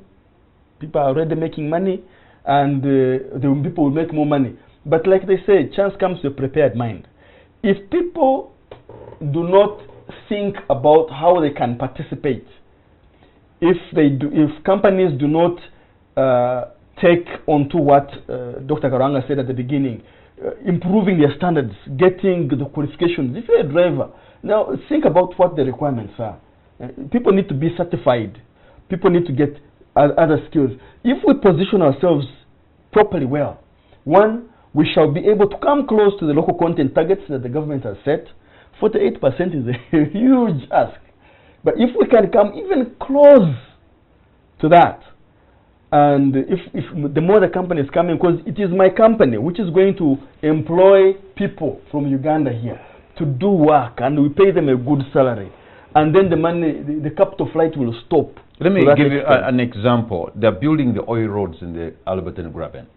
People are already making money, and the people will make more money. But like they say, chance comes to a prepared mind. If people do not think about how they can participate, if companies do not take onto what Dr. Karanga said at the beginning, improving their standards, getting the qualifications. If you're a driver, now think about what the requirements are. People need to be certified. People need to get other skills. If we position ourselves properly well, one, we shall be able to come close to the local content targets that the government has set. 48% is a huge ask. But if we can come even close to that, and if the more the company is coming, because it is my company which is going to employ people from Uganda here to do work, and we pay them a good salary, and then the money, the capital flight will stop. Let me give you an example. They're building the oil roads in the Albert and Graben,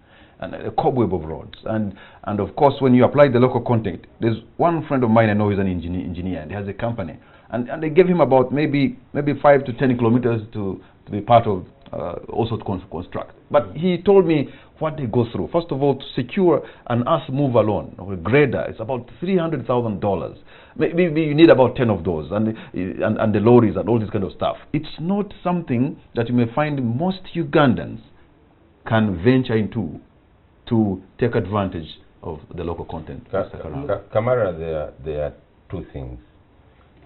and a cobweb of roads, and of course when you apply the local content, there's one friend of mine I know is an engineer and he has a company, and they gave him about maybe 5 to 10 kilometers to be part of also to construct. But he told me what they go through. First of all, to secure an earth move alone, or a grader, it's about $300,000. Maybe you need about 10 of those, and the lorries and all this kind of stuff. It's not something that you may find most Ugandans can venture into to take advantage of the local content. Kamara, there are two things,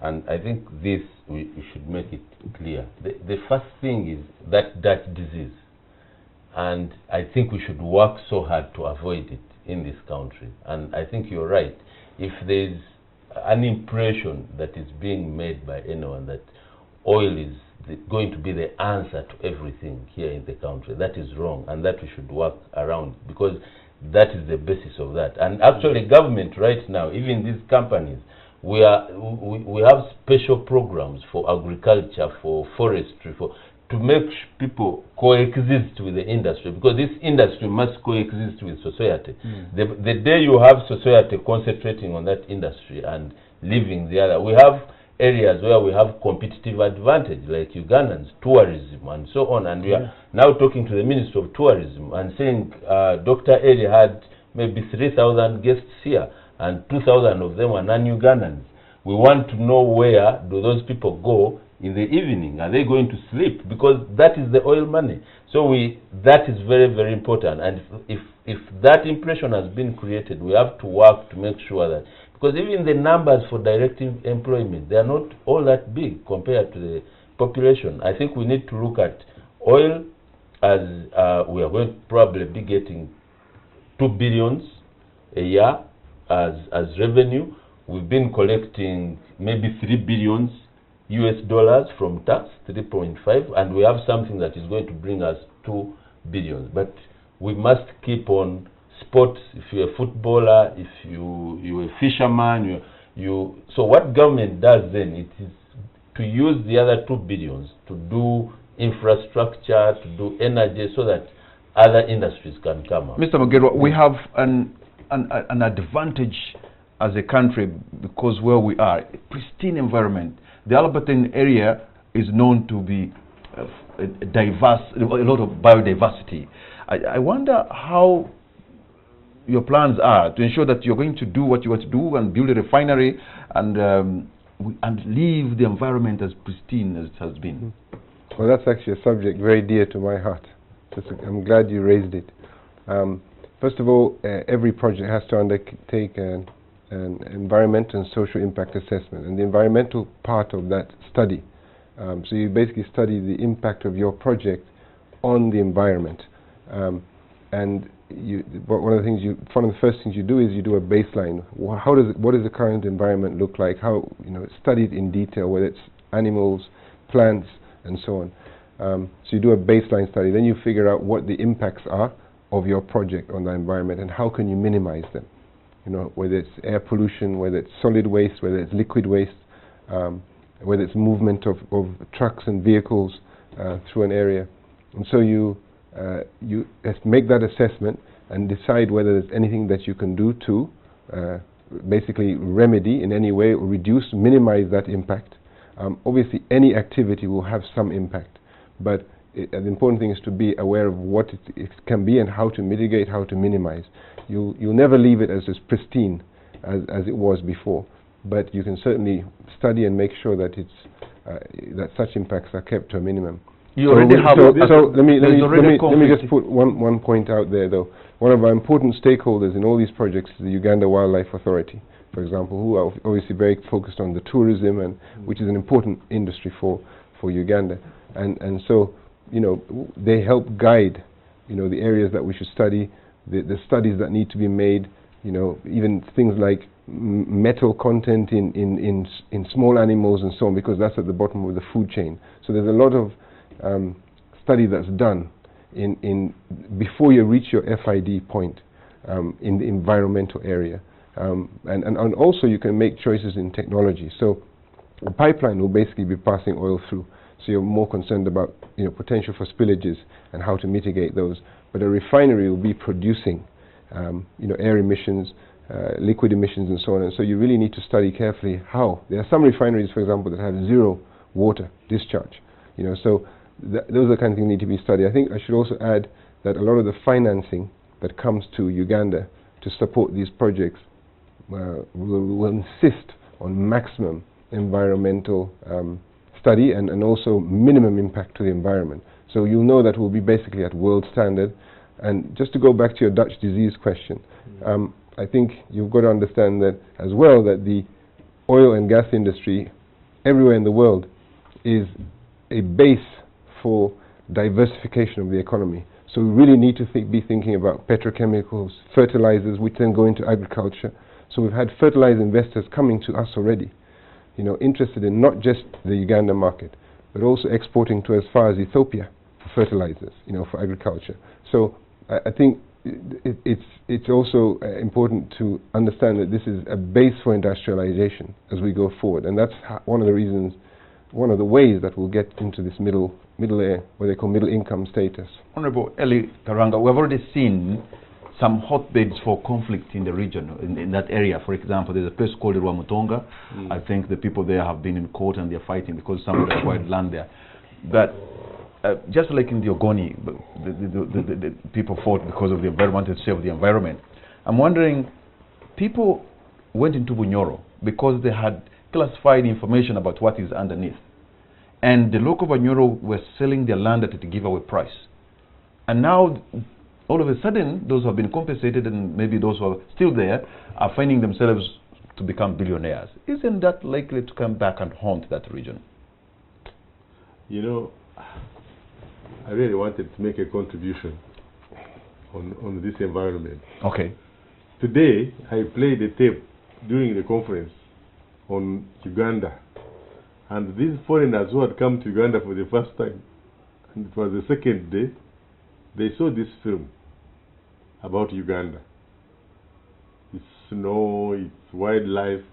and I think this we should make it clear. The first thing is that disease, and I think we should work so hard to avoid it in this country. And I think you're right. If there's an impression that is being made by anyone that oil is going to be the answer to everything here in the country, that is wrong, and that we should work around, because that is the basis of that. And actually government right now, even these companies, we have special programs for agriculture, for forestry, to make people coexist with the industry, because this industry must coexist with society. The day you have society concentrating on that industry and leaving the other, we have areas where we have competitive advantage, like Ugandans, tourism and so on, and we are now talking to the Minister of Tourism and saying Dr. Eli had maybe 3,000 guests here, and 2,000 of them are non-Ugandans. We want to know, where do those people go in the evening? Are they going to sleep? Because that is the oil money. So that is very, very important. And if that impression has been created, we have to work to make sure that, because even the numbers for direct employment, they are not all that big compared to the population. I think we need to look at oil as we are going to probably be getting 2 billion a year as revenue. We've been collecting maybe $3 billion US from tax, 3.5, and we have something that is going to bring us 2 billion. But we must keep on sports. If you're a footballer, if you're a fisherman, so what government does then, it is to use the other 2 billion to do infrastructure, to do energy, so that other industries can come up. Mr. Mugerwa, we have an advantage as a country, because where we are, a pristine environment. The Albertine area is known to be diverse, a lot of biodiversity. I wonder how your plans are to ensure that you're going to do what you want to do and build a refinery and leave the environment as pristine as it has been. Well, that's actually a subject very dear to my heart. I'm glad you raised it. First of all, every project has to undertake an environmental and social impact assessment, and the environmental part of that study. So you basically study the impact of your project on the environment. and one of the first things you do is you do a baseline. What does the current environment look like? How, studied in detail, whether it's animals, plants, and so on. So you do a baseline study. Then you figure out what the impacts are of your project on the environment and how can you minimize them. Whether it's air pollution, whether it's solid waste, whether it's liquid waste, whether it's movement of trucks and vehicles through an area. And so you make that assessment and decide whether there's anything that you can do to basically remedy in any way or reduce, minimize that impact. Obviously, any activity will have some impact, but the important thing is to be aware of what it can be and how to mitigate, how to minimize. You'll never leave it as pristine as it was before, but you can certainly study and make sure that that such impacts are kept to a minimum. You already have. So let me just put one point out there, though. One of our important stakeholders in all these projects is the Uganda Wildlife Authority, for example, who are obviously very focused on the tourism, and which is an important industry for Uganda, and so they help guide the areas that we should study, the studies that need to be made, even things like metal content in small animals and so on, because that's at the bottom of the food chain. So there's a lot of study that's done before you reach your FID point in the environmental area, and also you can make choices in technology. So a pipeline will basically be passing oil through, so you're more concerned about potential for spillages and how to mitigate those. But a refinery will be producing air emissions, liquid emissions, and so on. And so you really need to study carefully how. There are some refineries, for example, that have zero water discharge. So those are the kind of things that need to be studied. I think I should also add that a lot of the financing that comes to Uganda to support these projects will insist on maximum environmental study and also minimum impact to the environment. So you'll know that we'll be basically at world standard. And just to go back to your Dutch disease question, I think you've got to understand that as well, that the oil and gas industry everywhere in the world is a base for diversification of the economy. So we really need to be thinking about petrochemicals, fertilizers, which then go into agriculture. So we've had fertilizer investors coming to us already, interested in not just the Uganda market, but also exporting to as far as Ethiopia for fertilizers, for agriculture. So I think it's also important to understand that this is a base for industrialization as we go forward, and that's one of the ways that we'll get into this middle what they call middle income status. Honorable Eli Karanga, we've already seen some hotbeds for conflict in the region, in that area. For example, there's a place called Rwamutonga. I think the people there have been in court and they're fighting because somebody acquired land there. But just like in the Ogoni, the people fought because of the environment, to save the environment. I'm wondering, people went into Bunyoro because they had classified information about what is underneath. And the local Bunyoro were selling their land at a giveaway price. And now, all of a sudden, those who have been compensated and maybe those who are still there are finding themselves to become billionaires. Isn't that likely to come back and haunt that region? I really wanted to make a contribution on this environment. Okay. Today, I played a tape during the conference on Uganda. And these foreigners who had come to Uganda for the first time, and it was the second day, they saw this film about Uganda. It's snow, it's wildlife,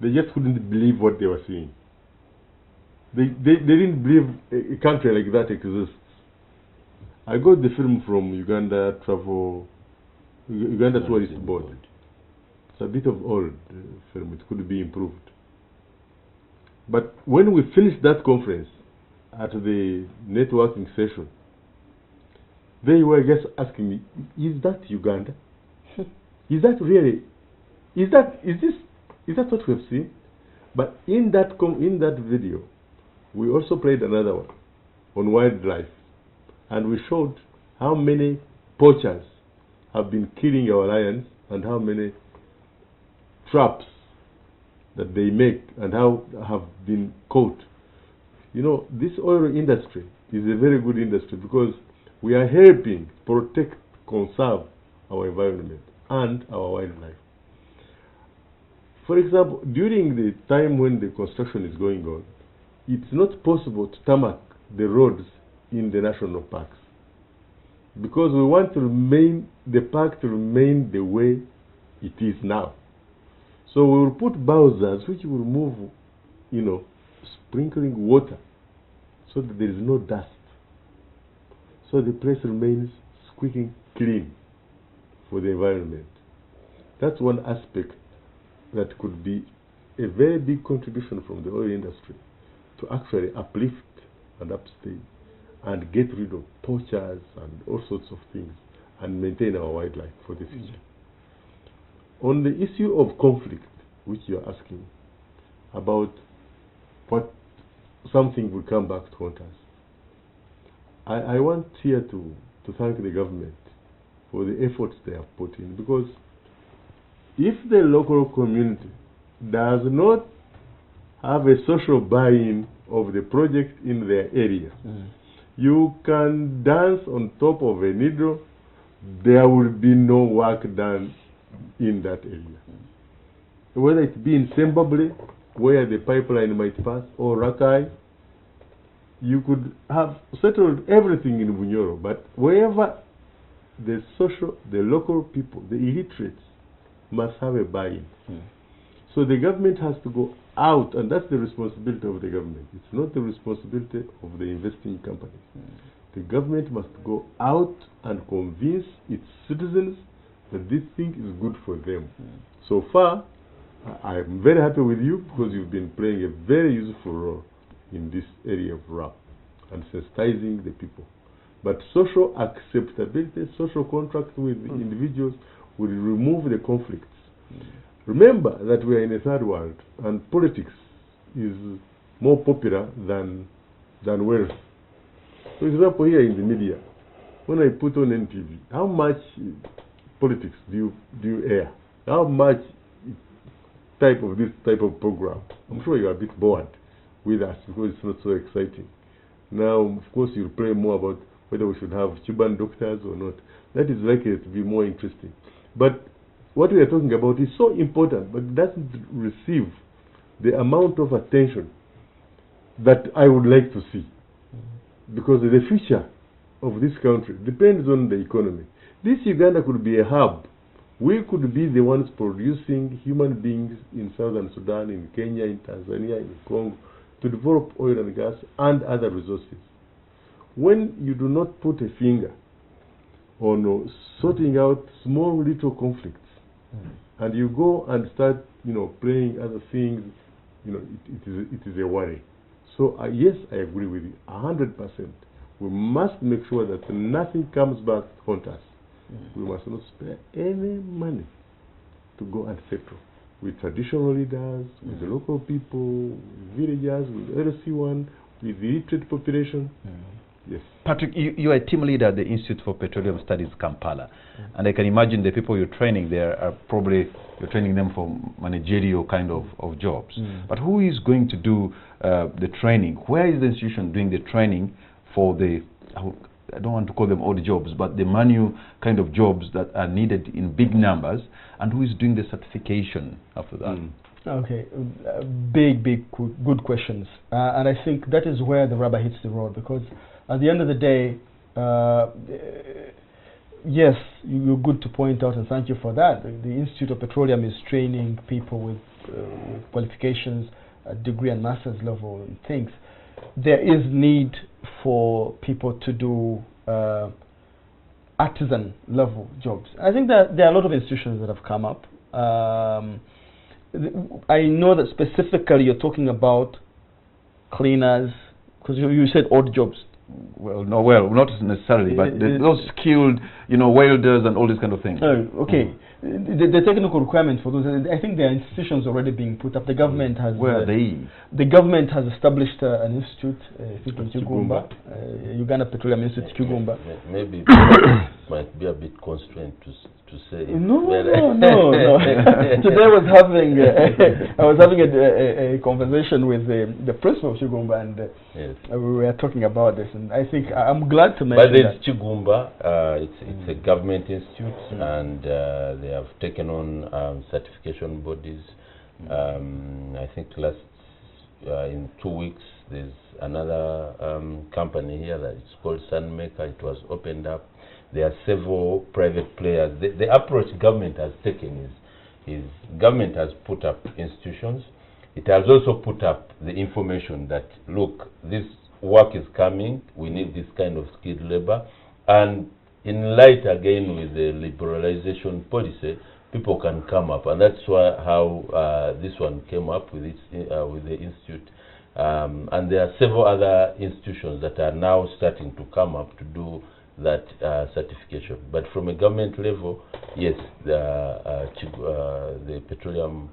they just couldn't believe what they were seeing. They didn't believe a country like that exists. I got the film from Uganda Tourist Board. It's a bit of old film, it could be improved. But when we finished that conference at the networking session, they were just asking me, is that Uganda? Is that really, is that what we have seen? But in that video, we also played another one on wildlife, and we showed how many poachers have been killing our lions and how many traps that they make and how have been caught. This oil industry is a very good industry because we are helping protect, conserve our environment and our wildlife. For example, during the time when the construction is going on, it's not possible to tarmac the roads in the national parks, because we want to remain, the park to remain the way it is now. So we will put bowsers which will move, you know, sprinkling water so that there is no dust. So the place remains squeaking clean for the environment. That's one aspect that could be a very big contribution from the oil industry to actually uplift and upstage and get rid of poachers and all sorts of things and maintain our wildlife for the future. On the issue of conflict, which you are asking about, what something will come back to haunt us, I want here to thank the government for the efforts they have put in, because if the local community does not have a social buy-in of the project in their area, you can dance on top of a needle, there will be no work done in that area. Whether it be in Zimbabwe, where the pipeline might pass, or Rakai, you could have settled everything in Bunyoro, but wherever the local people, the illiterates, must have a buy-in. So the government has to go out, and that's the responsibility of the government. It's not the responsibility of the investing companies. The government must go out and convince its citizens that this thing is good for them. So far, I'm very happy with you, because you've been playing a very useful role in this area of RAP and sensitizing the people. But social acceptability, social contract with individuals will remove the conflicts. Remember that we are in a third world, and politics is more popular than wealth. For example, here in the media, when I put on NTV, how much politics do you air? How much this type of program? I'm sure you're a bit bored with us because it's not so exciting. Now, of course, you'll play more about whether we should have Cuban doctors or not. That is likely to be more interesting. But what we are talking about is so important, but it doesn't receive the amount of attention that I would like to see. Because the future of this country depends on the economy. This Uganda could be a hub. We could be the ones producing human beings in Southern Sudan, in Kenya, in Tanzania, in Congo, to develop oil and gas and other resources. When you do not put a finger on sorting out small little conflicts, and you go and start, playing other things, it is a worry. So yes, I agree with you 100%. We must make sure that nothing comes back to haunt us. We must not spare any money to go and settle with traditional leaders, with the local people, with villagers, with LC1, with the illiterate population. Yes. Patrick, you are a team leader at the Institute for Petroleum Studies, Kampala. And I can imagine the people you're training there are probably, you're training them for managerial kind of jobs. But who is going to do the training? Where is the institution doing the training for the, I don't want to call them odd jobs, but the manual kind of jobs that are needed in big numbers, and who is doing the certification after that? Okay, big, good questions. And I think that is where the rubber hits the road, because at the end of the day, yes, you're good to point out, and thank you for that. The Institute of Petroleum is training people with qualifications at degree and master's level and things. There is need for people to do artisan level jobs. I think that there are a lot of institutions that have come up. I know that specifically you're talking about cleaners, because you said odd jobs. Well, no, not necessarily, but those skilled, welders and all these kind of things. Okay. The technical requirements for those, I think there are institutions already being put up. The government has. Where are they? The government has established an institute, I think in Kigumba, Uganda Petroleum Institute, Kigumba. Maybe might be a bit constrained to say. No. Today I was having a conversation with the principal of Kigumba, and we were talking about this. and I think I'm glad to But mention there's Chigumba, it's a government institute, and they have taken on certification bodies. I think in 2 weeks there's another company here that is called Sunmaker. It was opened up. There are several private players. The approach government has taken is government has put up institutions. It has also put up the information that, look, this work is coming, we need this kind of skilled labor, and in light again with the liberalization policy, people can come up, and that's how this one came up with the institute. And there are several other institutions that are now starting to come up to do that certification. But from a government level, yes, the Petroleum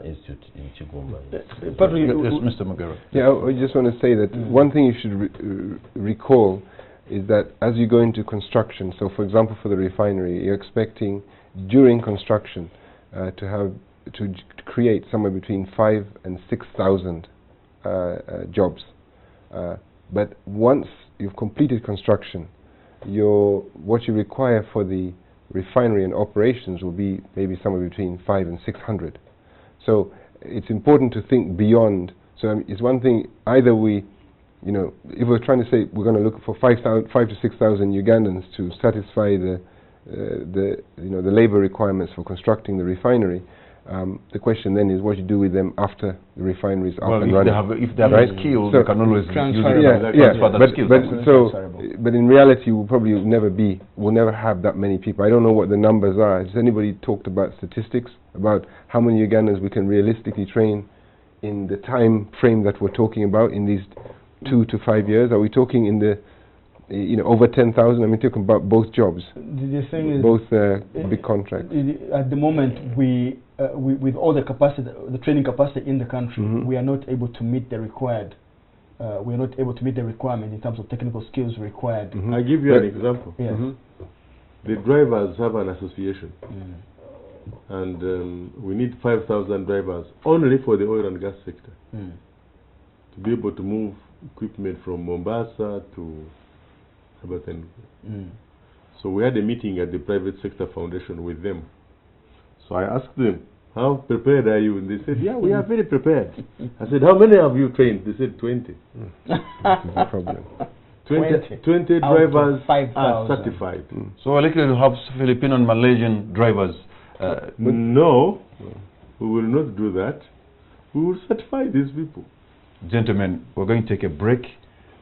Institute in Chigumba. Yes, Mr. Mugera. Yeah, I just want to say that one thing you should recall is that as you go into construction, so for example for the refinery, you're expecting during construction to create somewhere between 5,000 and 6,000 jobs. But once you've completed construction, what you require for the refinery and operations will be maybe somewhere between 500 and 600. So it's important to think beyond. So it's one thing, either we, if we're trying to say we're going to look for 5,000 to 6,000 Ugandans to satisfy the labor requirements for constructing the refinery, the question then is what you do with them after the refinery is up and running. If they have right? skills, So they can always use it. But in reality, we'll probably we'll never have that many people. I don't know what the numbers are. Has anybody talked about statistics about how many Ugandans we can realistically train in the time frame that we're talking about in these 2 to 5 years? Are we talking in the over 10,000? I mean, talking about both jobs, the thing is, both big contracts. At the moment, we with all the capacity, the training capacity in the country, we are not able to meet the required. We are not able to meet the requirement in terms of technical skills required. I'll give you an example. Yes. The drivers have an association, and we need 5,000 drivers only for the oil and gas sector to be able to move equipment from Mombasa to Abaten. So we had a meeting at the Private Sector Foundation with them. So I asked them, how prepared are you? And they said, yeah, we are very prepared. I said, how many have you trained? They said 20. This is the problem. 20 drivers are certified. So we're likely to have Filipino and Malaysian drivers. No, we will not do that. We will certify these people. Gentlemen, we're going to take a break,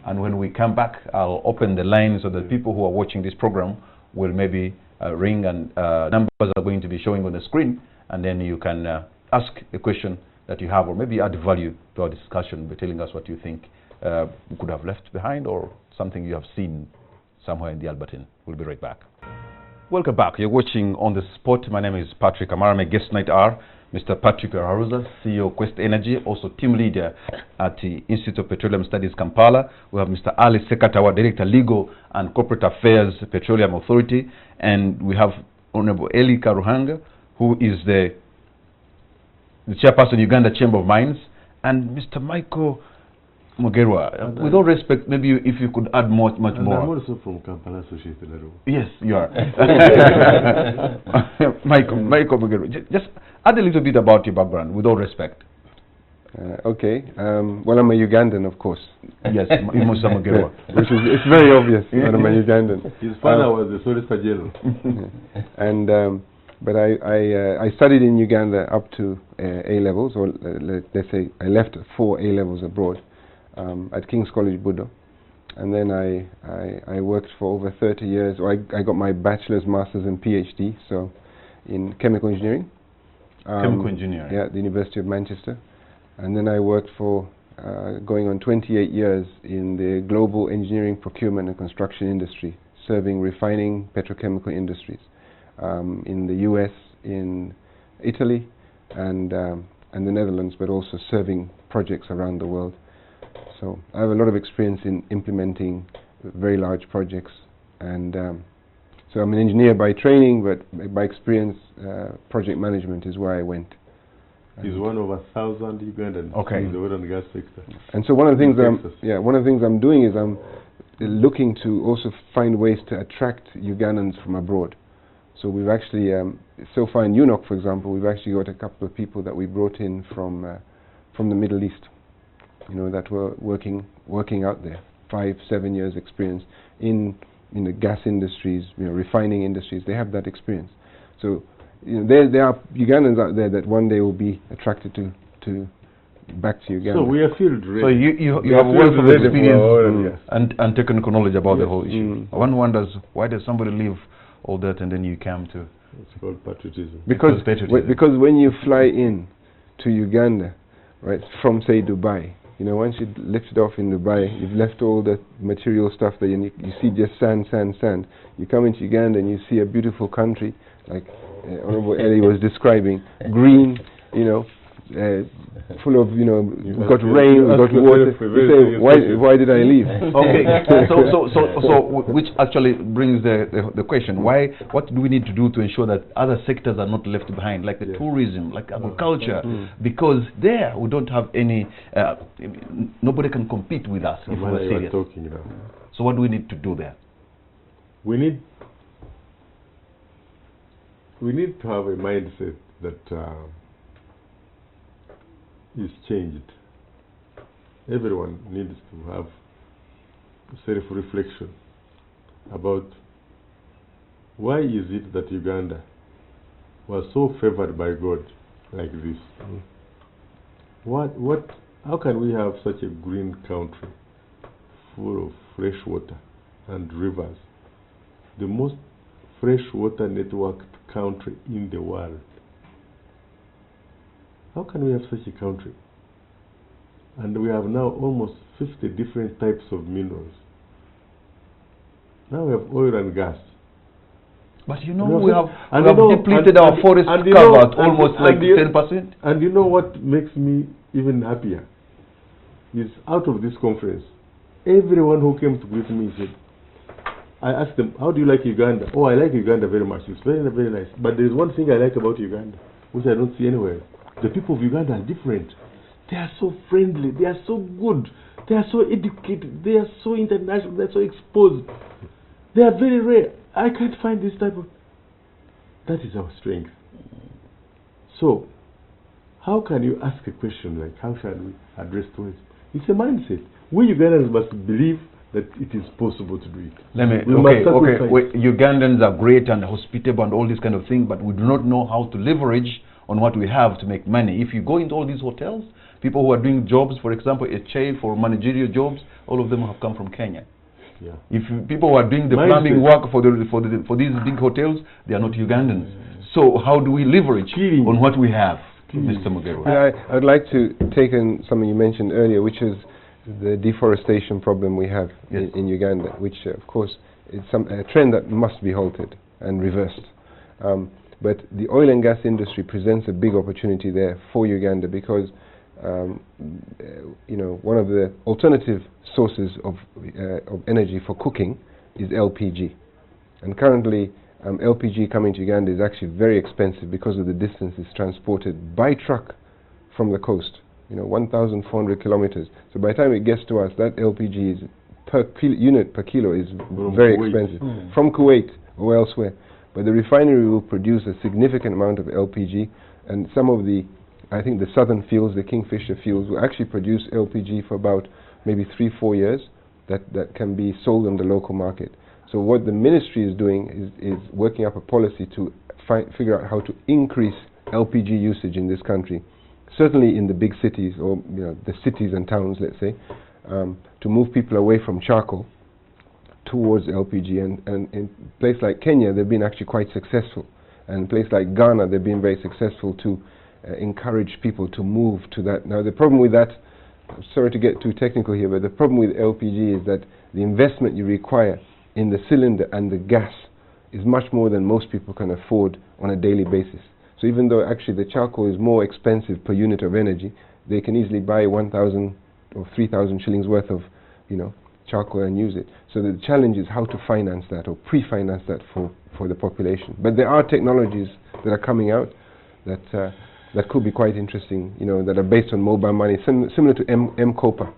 and when we come back, I'll open the lines so that people who are watching this program will maybe ring, and numbers are going to be showing on the screen, and then you can ask a question that you have, or maybe add value to our discussion by telling us what you think we could have left behind, or something you have seen somewhere in the Albertine. We'll be right back. Welcome back. You're watching On The Spot. My name is Patrick Amara. My guest tonight are Mr. Patrick Haruza, CEO Quest Energy, also team leader at the Institute of Petroleum Studies, Kampala. We have Mr. Ali Sekatawa, Director Legal and Corporate Affairs, Petroleum Authority. And we have Honorable Eli Karuhanga, who is the chairperson of Uganda Chamber of Mines, and Mr. Michael Mugerwa. With all respect, maybe if you could add much more. I'm also from Kampala Associated. Yes, you are. Michael Mugerwa. Just add a little bit about your background, with all respect. Okay. Well, I'm a Ugandan, of course. Yes, Musa Mugerwa. It's very obvious that I'm a Ugandan. His father was the Solicitor General. And but I studied in Uganda up to A levels, or let's say I left 4 A levels abroad at King's College, Budo, and then I worked for over 30 years. Or I got my bachelor's, master's, and PhD. So in chemical engineering. Chemical engineering. Yeah, at the University of Manchester. And then I worked for going on 28 years in the global engineering, procurement, and construction industry, serving refining petrochemical industries in the US, in Italy, and the Netherlands, but also serving projects around the world. So I have a lot of experience in implementing very large projects, and so I'm an engineer by training, but by experience, project management is where I went. He's one of 1,000 Ugandans in the oil and gas sector. And so one of the things one of the things I'm doing is I'm looking to also find ways to attract Ugandans from abroad. So we've actually, so far in UNOC, for example, we've actually got a couple of people that we brought in from the Middle East, that were working out there, 5-7 years experience in the gas industries, refining industries. They have that experience. So there are Ugandans out there that one day will be attracted to back to Uganda. So we are field ready. So you have a wealth of experience and technical knowledge about the whole issue. One wonders, why does somebody leave all that and then you come to... It's called patriotism. Because when you fly in to Uganda, right, from say Dubai, once you lift it off in Dubai, you've left all the material stuff there, and you see just sand. You come into Uganda and you see a beautiful country, like Honorable Eli was describing, green, full of, we've got rain, we've got water. You say, why did I leave? Okay, so which actually brings the question, what do we need to do to ensure that other sectors are not left behind, like the tourism, like agriculture, because there we don't have any, nobody can compete with us if we're serious. So what do we need to do there? We need to have a mindset that is changed. Everyone needs to have self-reflection about why is it that Uganda was so favored by God like this. How can we have such a green country full of fresh water and rivers, the most freshwater networked country in the world? How can we have such a country? And we have now almost 50 different types of minerals. Now we have oil and gas. But we have depleted our forest cover at almost like 10%. And you know what makes me even happier? Is out of this conference, everyone who came to greet me said, I asked them, how do you like Uganda? Oh, I like Uganda very much. It's very, very nice. But there's one thing I like about Uganda, which I don't see anywhere. The people of Uganda are different. They are so friendly. They are so good. They are so educated. They are so international. They are so exposed. They are very rare. I can't find this type of... That is our strength. So, how can you ask a question like, how shall we address tourism? It's a mindset. We Ugandans must believe that it is possible to do it. Ugandans are great and hospitable and all this kind of thing, but we do not know how to leverage on what we have to make money. If you go into all these hotels, people who are doing jobs, for example, a chef or managerial jobs, all of them have come from Kenya. Yeah. If people who are doing the plumbing work for these big hotels, they are not Ugandans. So how do we leverage on what we have, Mr. Mugerwa? I would like to take in something you mentioned earlier, which is the deforestation problem we have in Uganda, which of course is a trend that must be halted and reversed. But the oil and gas industry presents a big opportunity there for Uganda because, one of the alternative sources of energy for cooking is LPG. And currently, LPG coming to Uganda is actually very expensive because of the distance it's transported by truck from the coast. 1,400 kilometers. So by the time it gets to us, that LPG is unit per kilo is very expensive. From Kuwait or elsewhere. But the refinery will produce a significant amount of LPG, and some of I think the southern fields, the Kingfisher fields, will actually produce LPG for about maybe 3-4 years that can be sold on the local market. So what the ministry is doing is working up a policy to figure out how to increase LPG usage in this country, certainly in the big cities, or the cities and towns, let's say, to move people away from charcoal towards LPG. And in a place like Kenya, they've been actually quite successful. And in a place like Ghana, they've been very successful to encourage people to move to that. Now, the problem with that, I'm sorry to get too technical here, but the problem with LPG is that the investment you require in the cylinder and the gas is much more than most people can afford on a daily basis. So even though actually the charcoal is more expensive per unit of energy, they can easily buy 1,000 or 3,000 shillings worth of, charcoal and use it. So the challenge is how to finance that or pre-finance that for the population. But there are technologies that are coming out that could be quite interesting, that are based on mobile money, similar to M-Kopa,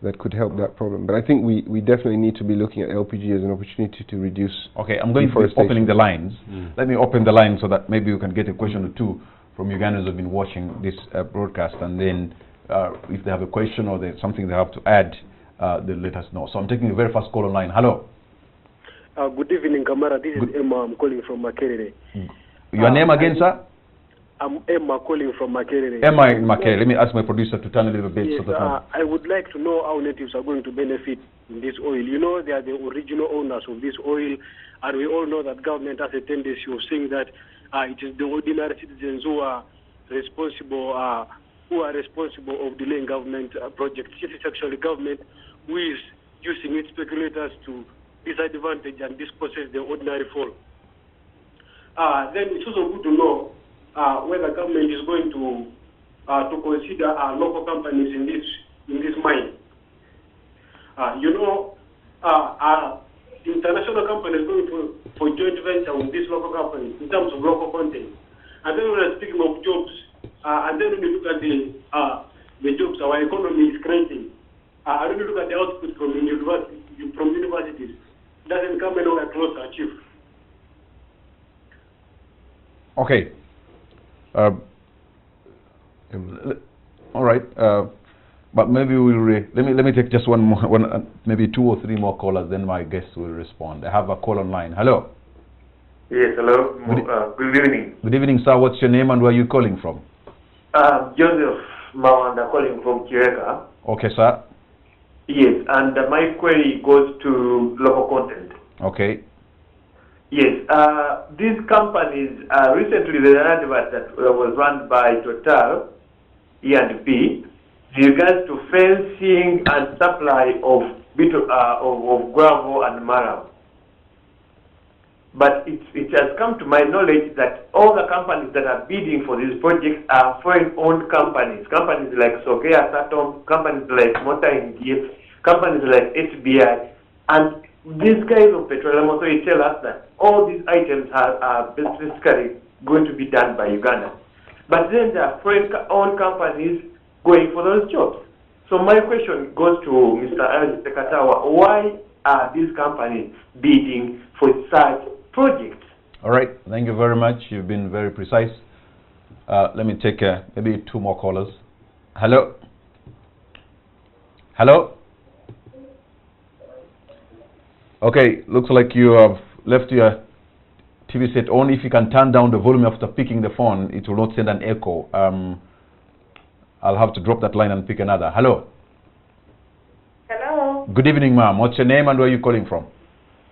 that could help that problem. But I think we definitely need to be looking at LPG as an opportunity to reduce. Okay, I'm going to be opening the lines. Let me open the line so that maybe you can get a question or two from Ugandans who have been watching this broadcast, and then if they have a question or there's something they have to add, they'll let us know. So I'm taking the very first call online. Hello. Good evening, Kamara. This is Emma. I'm calling from Makerere. Your name again, sir? I'm Emma calling from Makerere. Emma in Makerere. Let me ask my producer to turn a little bit. Yes, so that I would like to know how natives are going to benefit in this oil. You know, they are the original owners of this oil, and we all know that government has a tendency of saying that it is the ordinary citizens who are responsible of delaying government projects. It is actually government who is using its speculators to disadvantage and dispossess the ordinary folk. Then it's also good to know whether government is going to consider local companies in this mine. You know, international companies going for joint venture with these local companies in terms of local content. And then when we're speaking of jobs, and then when you look at the jobs our economy is creating, and when you look at the output from universities, it doesn't come anywhere close to achieve. okay. All right. But maybe we'll let me take just maybe 2 or 3 more callers. Then my guests will respond. I have a call online. Hello. Yes, hello. Good evening. Good evening, sir. What's your name and where are you calling from? Joseph Mawanda calling from Kireka. Okay, sir. Yes, and my query goes to local content. Okay. Yes, these companies, recently there was an advert that was run by Total, E&P, in regards to fencing and supply of gravel and marram. But it has come to my knowledge that all the companies that are bidding for these projects are foreign-owned companies. Companies like Sogea Satom, companies like Mota India, companies like HBI. And these guys of petroleum also tell us that all these items are basically going to be done by Uganda. But then there are foreign-owned companies going for those jobs. So my question goes to Mr. Ernest Sekatawa. Why are these companies bidding for such projects? All right. Thank you very much. You've been very precise. Let me take maybe 2 more callers. Hello. Hello. Okay. Looks like you have left your TV set on. If you can turn down the volume after picking the phone, it will not send an echo. I'll have to drop that line and pick another. Hello. Hello. Good evening, ma'am. What's your name and where are you calling from?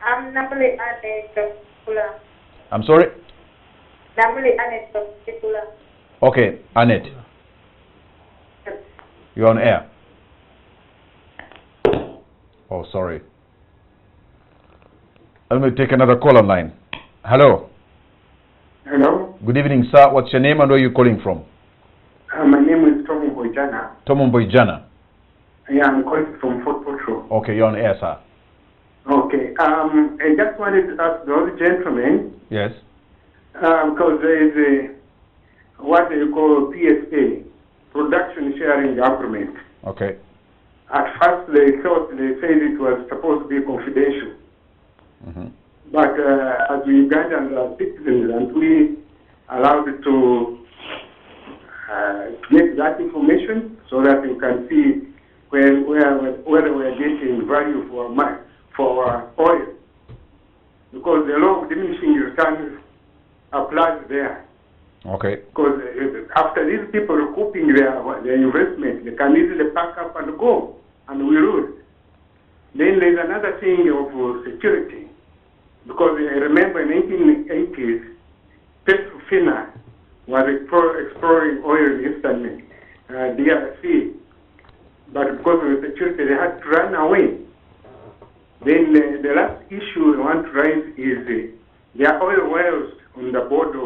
I'm Namuli Anet. I'm sorry? Namuli Anet. Okay, Annette. You're on air. Oh, sorry. Let me take another call online. Hello. Hello. Good evening, sir. What's your name and where are you calling from? My name is Tom Boijana. Tom Boijana. Yeah, I'm calling from Fort Petrol. Okay, you're on air, sir. Okay. I just wanted to ask the other gentleman. Yes. Because there is what they call PSA, Production Sharing Agreement. Okay. At first they said it was supposed to be confidential. But as Ugandans are citizens and we allowed to get that information so that you can see whether we're getting value for our oil. Because the law of diminishing returns applies there. Okay. Because after these people recouping their investment, they can easily pack up and go, and we lose. Then there's another thing of security. Because I remember in the 1980s, Petrofina was exploring oil in Eastern DRC. But because of the security, they had to run away. Then the last issue I want to raise is there are oil wells on the border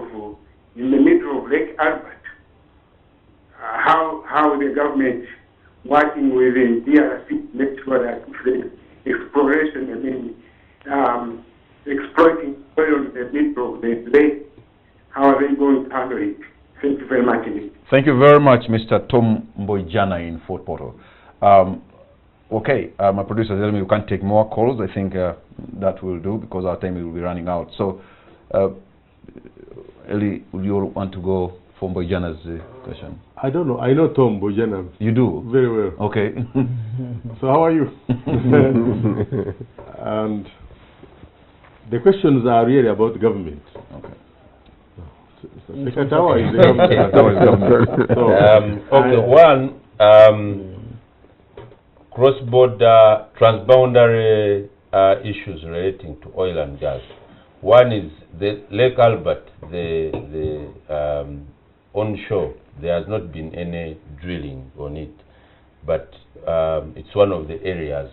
in the middle of Lake Albert. How the government working with the DRC make sure that the exploration, exploiting oil in the middle of the lake, how are they going to handle it? Thank you very much indeed. Thank you very much, Mr. Tom Boijana in Fort Portal. Okay, my producer tells me we can't take more calls. I think that will do because our time will be running out. So, Eli, would you want to go for Bojana's question? I don't know. I know Tom Bojana. You do? Very well. Okay. So how are you? And the questions are really about government. Okay. So Sekatawa is the government. So, okay, cross-border, transboundary issues relating to oil and gas. One is the Lake Albert, the onshore. There has not been any drilling on it, but it's one of the areas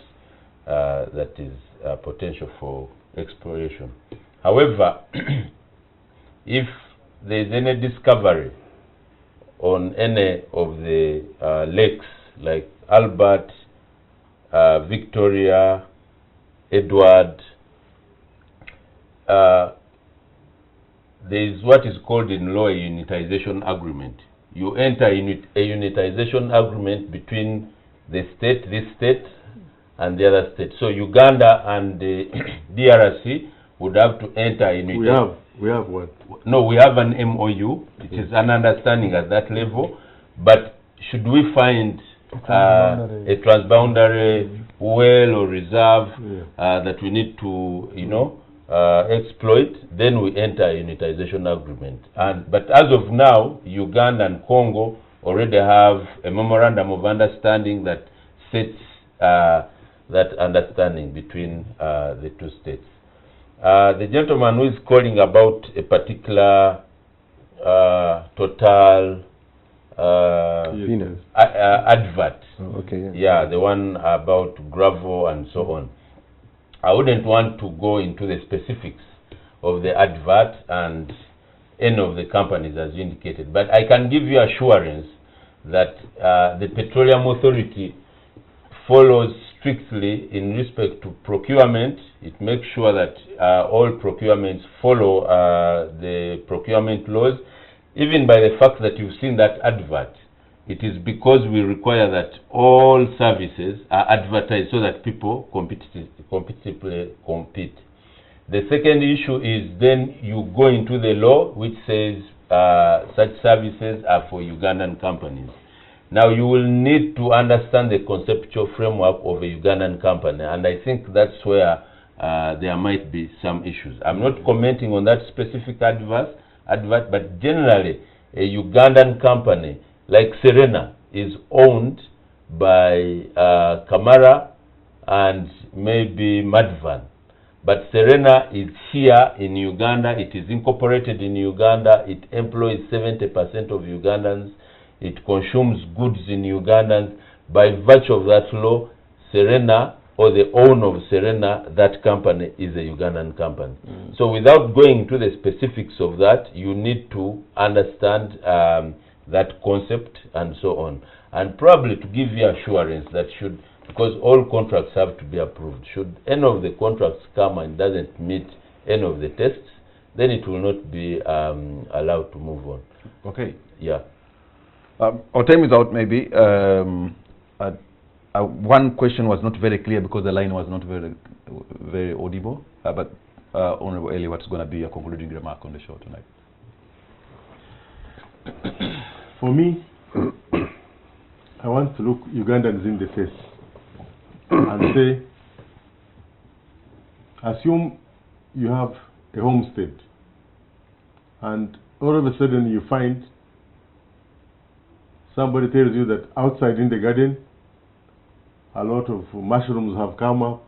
that is potential for exploration. However, if there is any discovery on any of the lakes like Albert, Victoria, Edward, there is what is called in law a unitization agreement. You enter a unitization agreement between the state, this state, and the other state. So Uganda and the DRC would have to enter a unitization. we have what? No, we have an MOU. It is an understanding at that level. But should we find a transboundary well or reserve that we need to, exploit, then we enter a unitization agreement. But as of now, Uganda and Congo already have a memorandum of understanding that sets that understanding between the two states. The gentleman who is calling about a particular Total advert. Oh, okay, yeah, the one about gravel and so on. I wouldn't want to go into the specifics of the advert and any of the companies as you indicated, but I can give you assurance that the Petroleum Authority follows strictly in respect to procurement. It makes sure that all procurements follow the procurement laws. Even by the fact that you've seen that advert, it is because we require that all services are advertised so that people competitively compete. The second issue is then you go into the law which says such services are for Ugandan companies. Now you will need to understand the conceptual framework of a Ugandan company, and I think that's where there might be some issues. I'm not commenting on that specific advert, but generally a Ugandan company like Serena is owned by Kamara and maybe Madvan. But Serena is here in Uganda, it is incorporated in Uganda, it employs 70% of Ugandans, it consumes goods in Ugandans. By virtue of that law, Serena, or the owner of Serena, that company is a Ugandan company. So without going into the specifics of that, you need to understand that concept and so on. And probably to give you assurance that should, because all contracts have to be approved, should any of the contracts come and doesn't meet any of the tests, then it will not be allowed to move on. Okay. Yeah. Our time is out maybe. One question was not very clear because the line was not very audible. But Honorable Eli, what's going to be your concluding remark on the show tonight? For me, I want to look Ugandans in the face and say, assume you have a homestead and all of a sudden you find somebody tells you that outside in the garden a lot of mushrooms have come up,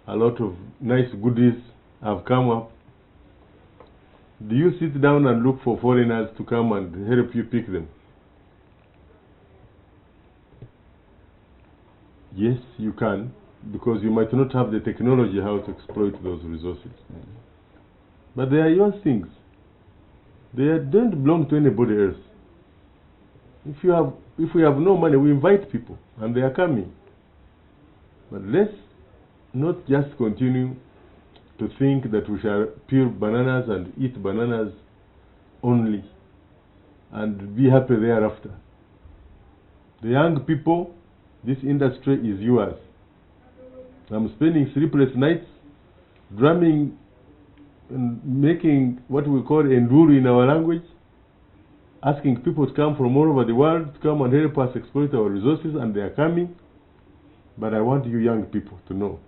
a lot of nice goodies have come up. Do you sit down and look for foreigners to come and help you pick them? Yes, you can, because you might not have the technology how to exploit those resources. But they are your things. They don't belong to anybody else. If we have no money, we invite people, and they are coming. But let's not just continue to think that we shall peel bananas and eat bananas only and be happy thereafter. The young people This industry is yours. I'm spending sleepless nights drumming and making what we call enduro in our language, asking people to come from all over the world to come and help us exploit our resources, and they are coming. But I want you young people to know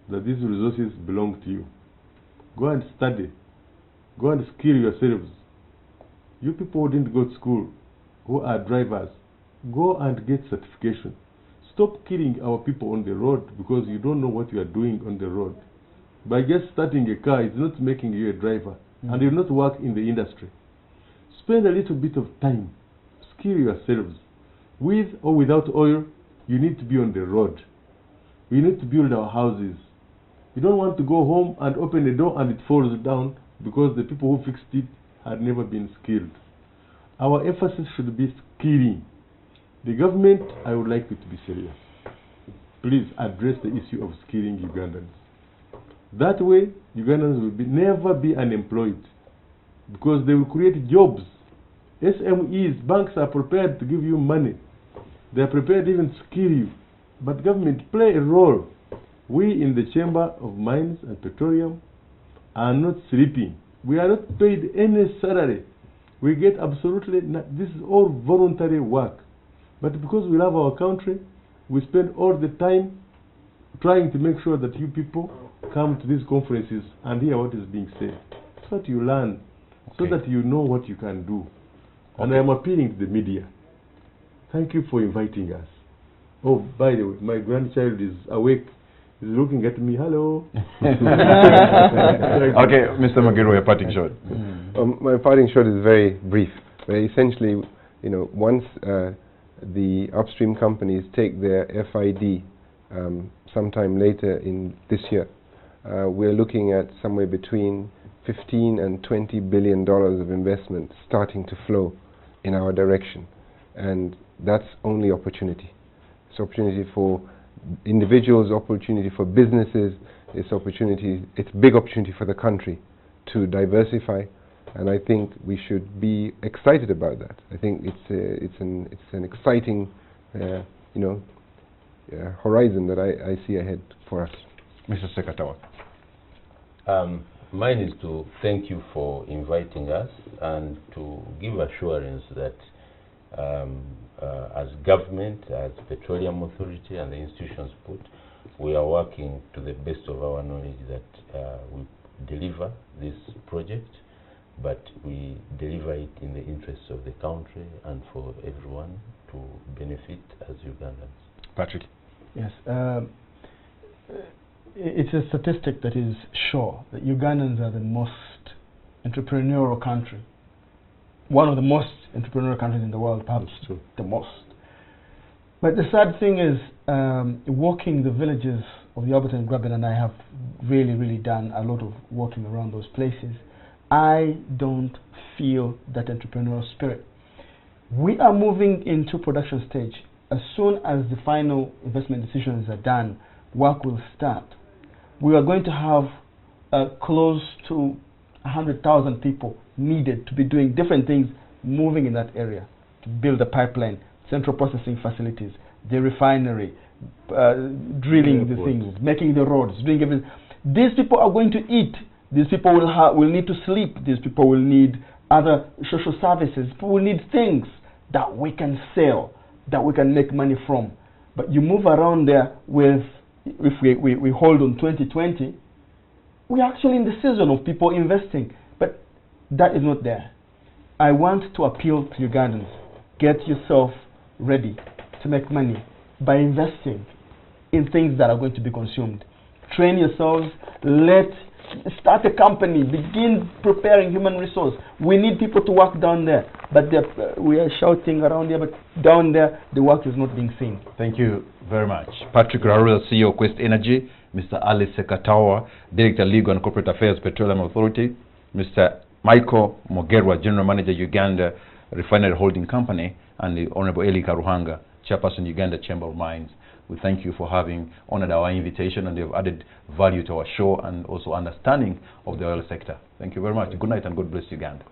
that these resources belong to you. Go and study. Go and skill yourselves. You people who didn't go to school, who are drivers, go and get certification. Stop killing our people on the road because you don't know what you are doing on the road. By just starting a car, it's not making you a driver, and you'll not work in the industry. Spend a little bit of time. Skill yourselves. With or without oil, you need to be on the road. We need to build our houses. You don't want to go home and open the door and it falls down because the people who fixed it had never been skilled. Our emphasis should be skilling. The government, I would like you to be serious. Please address the issue of skilling Ugandans. That way, Ugandans will never be unemployed because they will create jobs. SMEs, banks are prepared to give you money. They are prepared even to skill you. But government play a role. We in the Chamber of Mines and Petroleum are not sleeping. We are not paid any salary. We get absolutely not. This is all voluntary work. But because we love our country, we spend all the time trying to make sure that you people come to these conferences and hear what is being said. So that you learn, so that you know what you can do. And I am appealing to the media. Thank you for inviting us. Oh, by the way, my grandchild is awake. He's looking at me. Hello. Okay, Mr. Magiro, your parting shot. My parting shot is very brief. Essentially, you know, once the upstream companies take their FID sometime later in this year, we're looking at somewhere between $15 and $20 billion of investment starting to flow in our direction, and that's only opportunity. It's opportunity for individuals, opportunity for businesses, it's big opportunity for the country to diversify, and I think we should be excited about that. I think it's an exciting horizon that I see ahead for us. Mr. Sekatawa. Mine is to thank you for inviting us and to give assurance that as government, as Petroleum Authority and the institutions put, we are working to the best of our knowledge that we deliver this project, but we deliver it in the interests of the country and for everyone to benefit as Ugandans. Patrick. Yes. It's a statistic that is sure that Ugandans are the most entrepreneurial country. One of the most entrepreneurial countries in the world, perhaps the most. But the sad thing is, walking the villages of the Alberton and Graben, and I have really done a lot of walking around those places, I don't feel that entrepreneurial spirit. We are moving into production stage. As soon as the final investment decisions are done, work will start. We are going to have close to 100,000 people needed to be doing different things, moving in that area, to build a pipeline, central processing facilities, the refinery, drilling the things, making the roads, doing everything. These people are going to eat. These people will need to sleep. These people will need other social services. People will need things that we can sell, that we can make money from. But you move around there with, if we hold on 2020, we're actually in the season of people investing, but that is not there. I want to appeal to Ugandans, get yourself ready to make money by investing in things that are going to be consumed. Train yourselves, start a company, begin preparing human resource. We need people to work down there, but we are shouting around here, but down there the work is not being seen. Thank you very much. Patrick Rarula, CEO of Quest Energy, Mr. Ali Sekatawa, Director Legal and Corporate Affairs, Petroleum Authority, Mr. Michael Mogerwa, General Manager, Uganda Refinery Holding Company, and the Honorable Eli Karuhanga, Chairperson, Uganda Chamber of Mines. We thank you for having honored our invitation, and you have added value to our show and also understanding of the oil sector. Thank you very much. Good night and God bless Uganda.